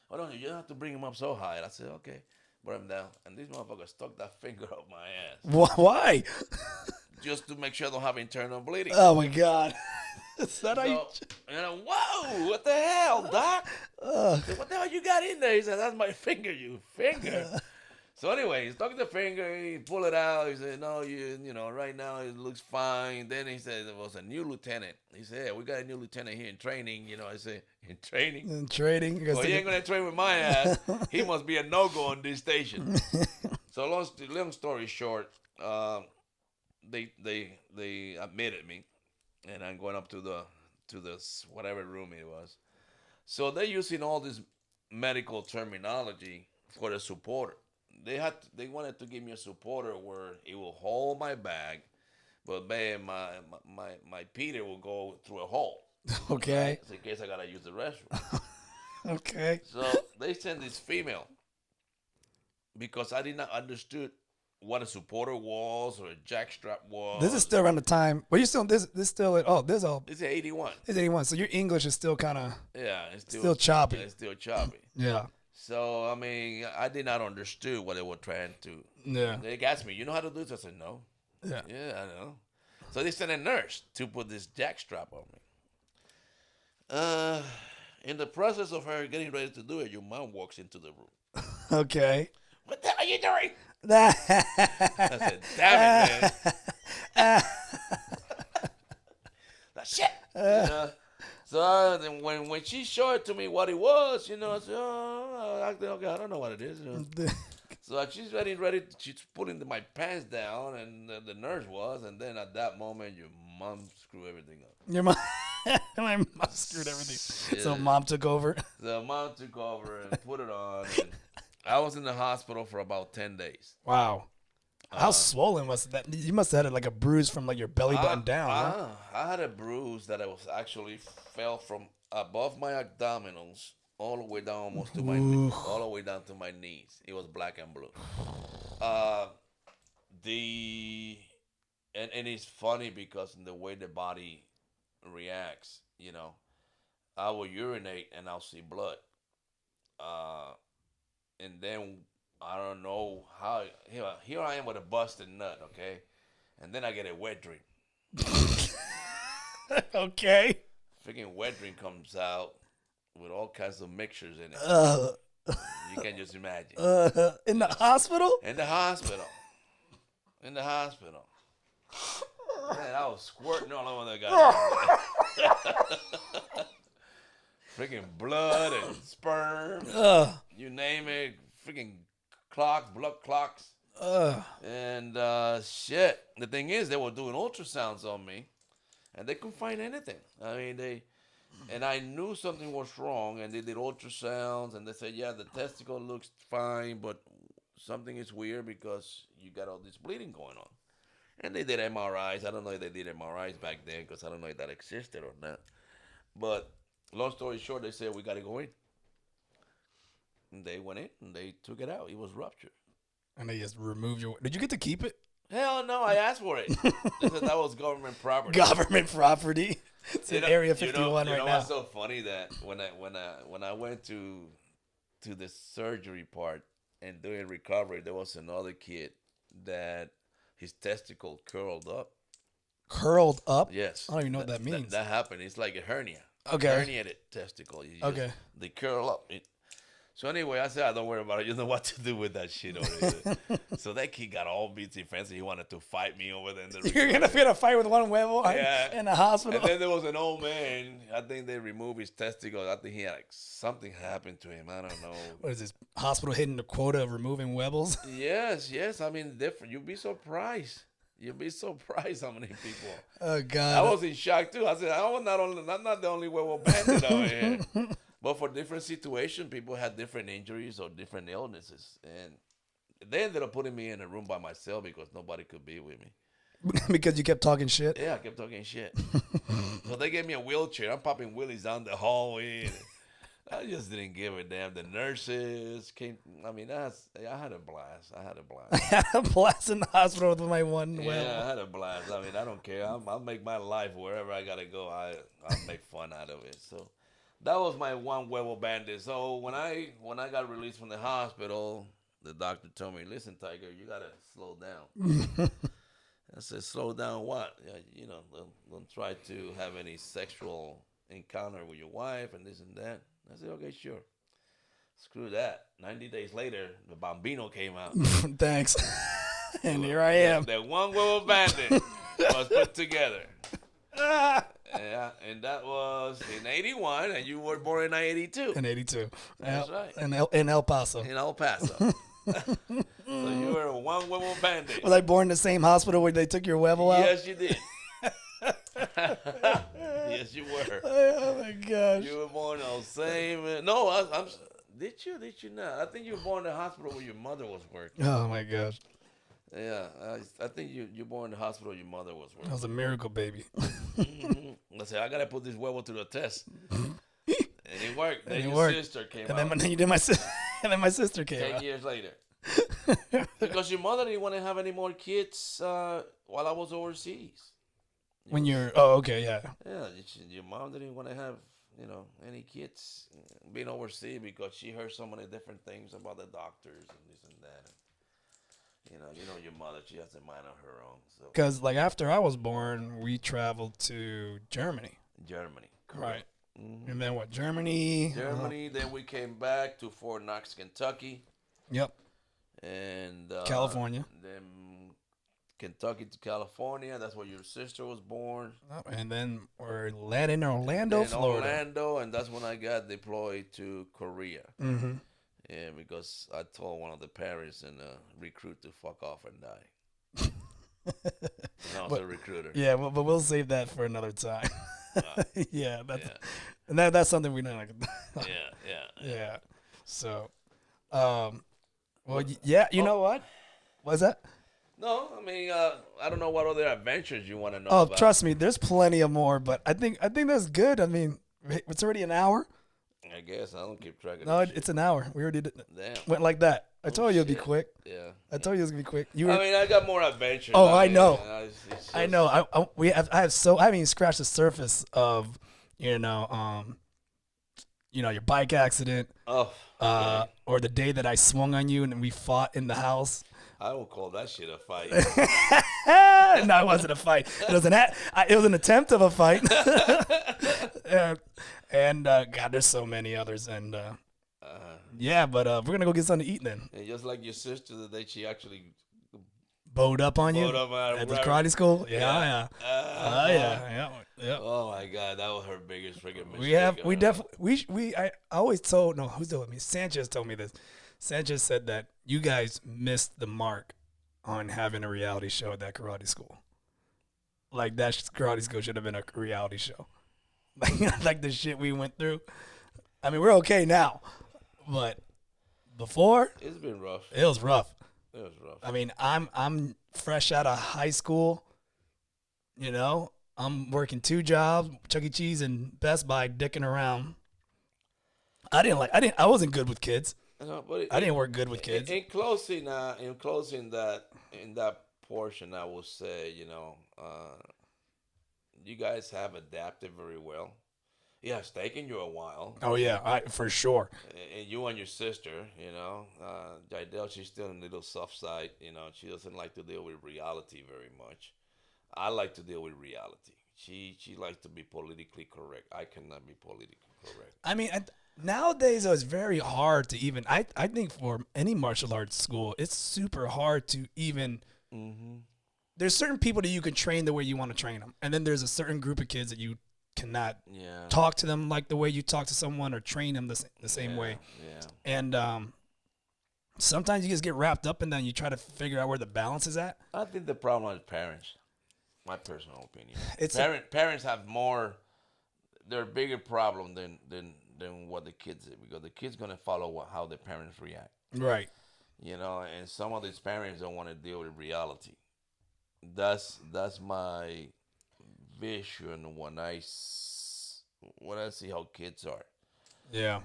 Oh, no, you don't have to bring them up so high. And I said, okay, brought them down. And this motherfucker stuck that finger up my ass. Why? Just to make sure I don't have internal bleeding. Oh, my God. Is that how you... Whoa, what the hell, doc? I said, what the hell you got in there? He said, that's my finger, you finger. So anyway, he stuck the finger, he pulled it out. He said, no, right now it looks fine. Then he said there was a new lieutenant. He said, yeah, we got a new lieutenant here in training. I said, in training? In training? Well, he ain't going to train with my ass. He must be a no-go on this station. So long story short, they admitted me. And I'm going up to this whatever room it was. So they're using all this medical terminology for the supporter. They wanted to give me a supporter where it will hold my bag, but man, my Peter will go through a hole. Okay. Right? So in case I gotta use the restroom. Okay. So they sent this female because I did not understood what a supporter was or a jackstrap was. This is still around the time. Well, you still this still. This all. This is 81. It's 81. So your English is still kind of. Yeah, it's still choppy. It's still choppy. Yeah. So I mean, I did not understood what they were trying to. Yeah. They asked me, "You know how to do this?" I said, "No." Yeah. Yeah, I know. So they sent a nurse to put this jackstrap on me. In the process of her getting ready to do it, your mom walks into the room. Okay. What the hell are you doing? I said, damn it, man. Shit. So then when she showed to me what it was, I said, okay, I don't know what it is. So she's ready. She's putting my pants down, and the nurse was, and then at that moment, your mom screwed everything up. Your mom, my mom screwed everything. Yeah. So mom took over. So mom took over and put it on. And I was in the hospital for about 10 days. Wow. How swollen was that? You must have had like a bruise from like your belly button down. Huh? I had a bruise that I was actually fell from above my abdominals all the way down almost to my all the way down to my knees. It was black and blue. Uh, the and it's funny because in the way the body reacts, I will urinate and I'll see blood. And then I don't know how here I am with a busted nut, okay, and then I get a wet dream. Okay. Freaking wet dream comes out with all kinds of mixtures in it. You can just imagine. In the hospital? In the hospital. In the hospital. Man, I was squirting all over the guy. Freaking blood and sperm. You name it. Freaking clocks, blood clocks. And shit. The thing is, they were doing ultrasounds on me, and they couldn't find anything. I mean, and I knew something was wrong, and they did ultrasounds, and they said, yeah, the testicle looks fine, but something is weird because you got all this bleeding going on. And they did MRIs. I don't know if they did MRIs back then because I don't know if that existed or not. But long story short, they said, we got to go in. And they went in, and they took it out. It was ruptured. And they just removed your... Did you get to keep it? Hell no, I asked for it. They said that was government property. Government property. It's in Area 51 right now. It's so funny that when I went to the surgery part and doing recovery, there was another kid that his testicle curled up. Curled up? Yes. I don't even know what that means. That happened. It's like a hernia. Okay. Herniated testicle. They curl up. So anyway, I said, I don't worry about it. You know what to do with that shit over there. So that kid got all beatsy fancy. He wanted to fight me over there. You're going to fight with one huevo in the hospital? And then there was an old man. I think they removed his testicles. I think he had something happened to him. I don't know. What is this, hospital hitting the quota of removing huevos? Yes. I mean, different. You'd be surprised. You'd be surprised how many people. Oh, God. I was in shock, too. I said, I'm not the only huevo bandit over here. But for different situations, people had different injuries or different illnesses. And they ended up putting me in a room by myself because nobody could be with me. Because you kept talking shit? Yeah, I kept talking shit. So they gave me a wheelchair. I'm popping wheelies down the hallway. I just didn't give a damn. The nurses came. I mean, I had a blast. I had a blast in the hospital with my one huevo. Yeah, I had a blast. I mean, I don't care. I'll make my life wherever I got to go. I'll make fun out of it. So that was my one huevo bandit. So when I got released from the hospital, the doctor told me, "Listen, Tiger, you gotta slow down." I said, "Slow down what? Don't try to have any sexual encounter with your wife and this and that." I said, "Okay, sure." Screw that. 90 days later, the Bambino came out. Thanks. And here I am. That one huevo bandit was put together. Yeah, and that was in 81, and you were born in 82. In 82. That's right. In El Paso. In El Paso. So you were a one huevo bandit. Was I born in the same hospital where they took your huevo out? Yes, you did. Yes, you were. Oh, my gosh. You were born on the same... No, I'm... Did you not? I think you were born in the hospital where your mother was working. Oh, my gosh. Yeah, I think you were born in the hospital your mother was working. I was a miracle baby. I said, I got to put this huevo to the test. And it worked. Then your worked. sister came and out. Then you did and then my sister came 10 out. years later. Because your mother didn't want to have any more kids while I was overseas. When you're... Oh, okay, yeah. Yeah, your mom didn't want to have, any kids being overseas because she heard so many different things about the doctors and this and that. Your mother, she has a mind of her own. Because, after I was born, we traveled to Germany. Germany, correct. Right. Mm-hmm. And then what, Germany? Then we came back to Fort Knox, Kentucky. Yep. And California. Then Kentucky to California. That's where your sister was born. And then we're in Orlando, Florida. Orlando, and that's when I got deployed to Korea. Mm-hmm. Yeah, because I told one of the parents and recruit to fuck off and die. And I was a recruiter. Yeah, but we'll save that for another time. And that's something we know. Yeah. So, you know what? What's that? No, I mean, I don't know what other adventures you want to know Oh, about. trust me, there's plenty of more, but I think that's good. I mean, it's already an hour. I guess I don't keep track of No, this it's shit. an hour. We already Damn. went like that. I Oh, told you it'd be shit. quick. Yeah. I told you it was gonna be quick. You I were. mean, I got more adventures. Oh, I mean, know. it's I just- know. I haven't even scratched the surface of, you know, your bike accident, Oh, yeah. or the day that I swung on you and we fought in the house. I don't call that shit a fight. No, it wasn't a fight. It was it was an attempt of a fight. and God, there's so many others. And yeah, but we're gonna go get something to eat then. And just like your sister, the day she actually Bowed up on you bowed up at the karate school. Yeah. Uh, Yeah. Oh my God, that was her biggest freaking mistake. I always told, no, who's told me? Sanchez told me this. Sanchez said that you guys missed the mark on having a reality show at that karate school. Like that karate school should have been a reality show. Like the shit we went through. I mean, we're okay now, but before It's been rough. it was rough. It was rough. I mean, I'm fresh out of high school. You know, I'm working 2 jobs, Chuck E. Cheese and Best Buy, dicking around. I wasn't good with kids. But I didn't work good with kids. In closing that portion, I will say, you guys have adapted very well. Yeah, it's taken you a while. Oh yeah, for sure. And you and your sister, Jidel, she's still in a little soft side. She doesn't like to deal with reality very much. I like to deal with reality. She likes to be politically correct. I cannot be politically correct. I mean, nowadays it's very hard to even. I think for any martial arts school, it's super hard to even. Mm-hmm. There's certain people that you can train the way you want to train them, and then there's a certain group of kids that you cannot talk to them like the way you talk to someone or train them the same way. Yeah. And sometimes you just get wrapped up in that and you try to figure out where the balance is at. I think the problem is parents. My personal opinion. It's Parents have more. They're a bigger problem than what the kids do, because the kid's gonna follow how the parents react. right. And some of these parents don't want to deal with reality. That's my vision when I see how kids are. Yeah.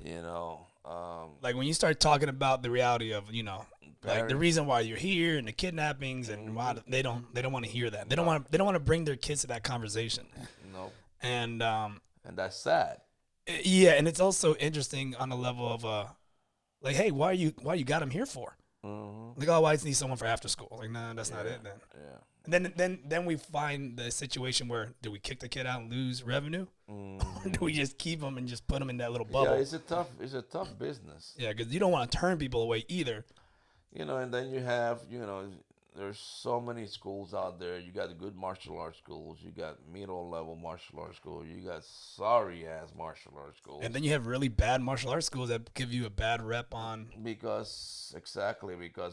Like when you start talking about the reality of, like the Parents. reason why you're here and the kidnappings and why they don't want to hear that. They don't want to bring their kids to that conversation. No, And and that's sad. yeah, and it's also interesting on the level of like, hey, why you got them here for? Mm-hmm. Like, oh, I just need someone for after school. Like, nah, that's not it then. Yeah. And then we find the situation where do we kick the kid out and lose revenue, or do we just keep them and just put them in that little bubble? Yeah, it's a tough business. Yeah, because you don't want to turn people away either. And then you have, there's so many schools out there. You got the good martial arts schools. You got middle level martial arts schools. You got sorry ass martial arts schools. And then you have really bad martial arts schools that give you a bad rep on. Because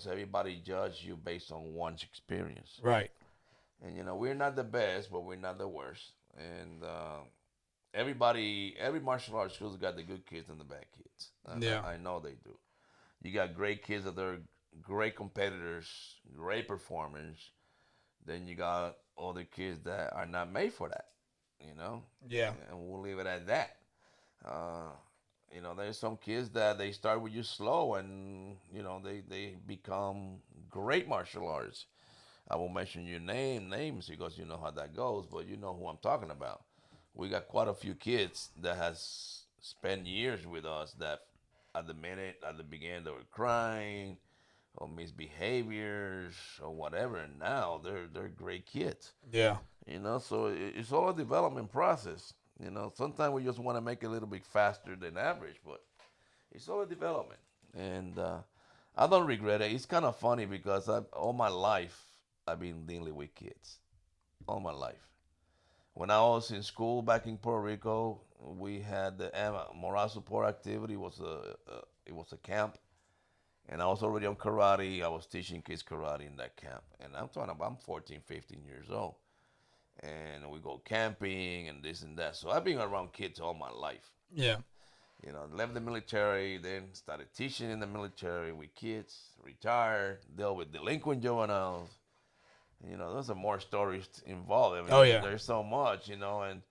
everybody judge you based on one's experience. Right. And we're not the best, but we're not the worst. And every martial arts school's got the good kids and the bad kids. I know they do. You got great kids that are great competitors, great performers. Then you got other kids that are not made for that. Yeah. And we'll leave it at that. There's some kids that they start with you slow, and they become great martial arts. I won't mention your names because you know how that goes, but you know who I'm talking about. We got quite a few kids that has spent years with us that at the beginning they were crying or misbehaviors or whatever, and now they're great kids. Yeah. So it's all a development process. Sometimes we just want to make it a little bit faster than average, but it's all a development. And I don't regret it. It's kind of funny because all my life I've been dealing with kids. All my life. When I was in school back in Puerto Rico, we had the moral support activity. It was a camp. And I was already on karate. I was teaching kids karate in that camp. And I'm 14, 15 years old. And we go camping and this and that. So I've been around kids all my life. Yeah. Left the military, then started teaching in the military with kids, retired, dealt with delinquent juveniles. you know, there's more stories involved. I mean, Oh, yeah. there's so much, you know, and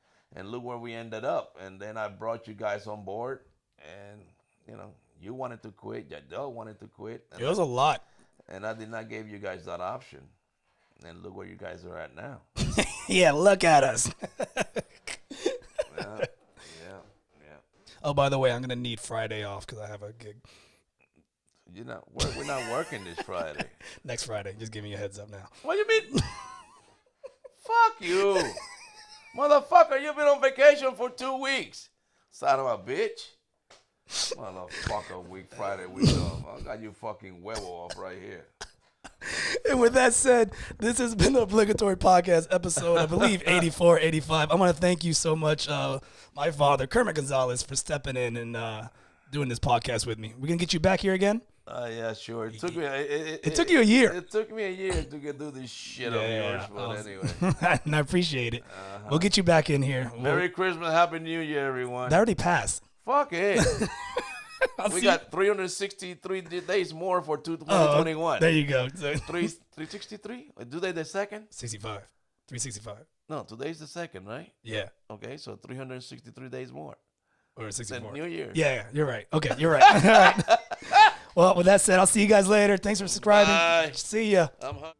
look where we ended up. And then I brought you guys on board, and you know, you wanted to quit, your dog wanted to quit. It was a lot. And I did not give you guys that option. And look where you guys are at now. Yeah, look at us. Yeah. Oh, by the way, I'm gonna need Friday off because I have a gig You know, we're not working this Friday. next Friday. Just give me a heads up now. What you mean? Fuck you. Motherfucker, you've been on vacation for 2 weeks. Son of a bitch. Motherfucker, week Friday, week off. I got you fucking huevo off right here. And with that said, this has been the obligatory podcast episode, I believe 84, 85. I want to thank you so much, my father, Kermit Gonzalez, for stepping in and doing this podcast with me. We gonna get you back here again? Yeah, sure. It took me. It took you a year. It took me a year to get through this shit of yours, but anyway. And I appreciate it. We'll get you back in here. Merry Christmas, Happy New Year, everyone. That already passed. Fuck it. We got 363 days more for 2021. There you go. So, 363? Do they the second? 65. 365. No, today's the second, right? Yeah. Okay, so 363 days more. Or It's 64. a New Year. Yeah, you're right. Okay, you're right. All right. Well, with that said, I'll see you guys later. Thanks for subscribing. Bye. See ya. I'm hungry.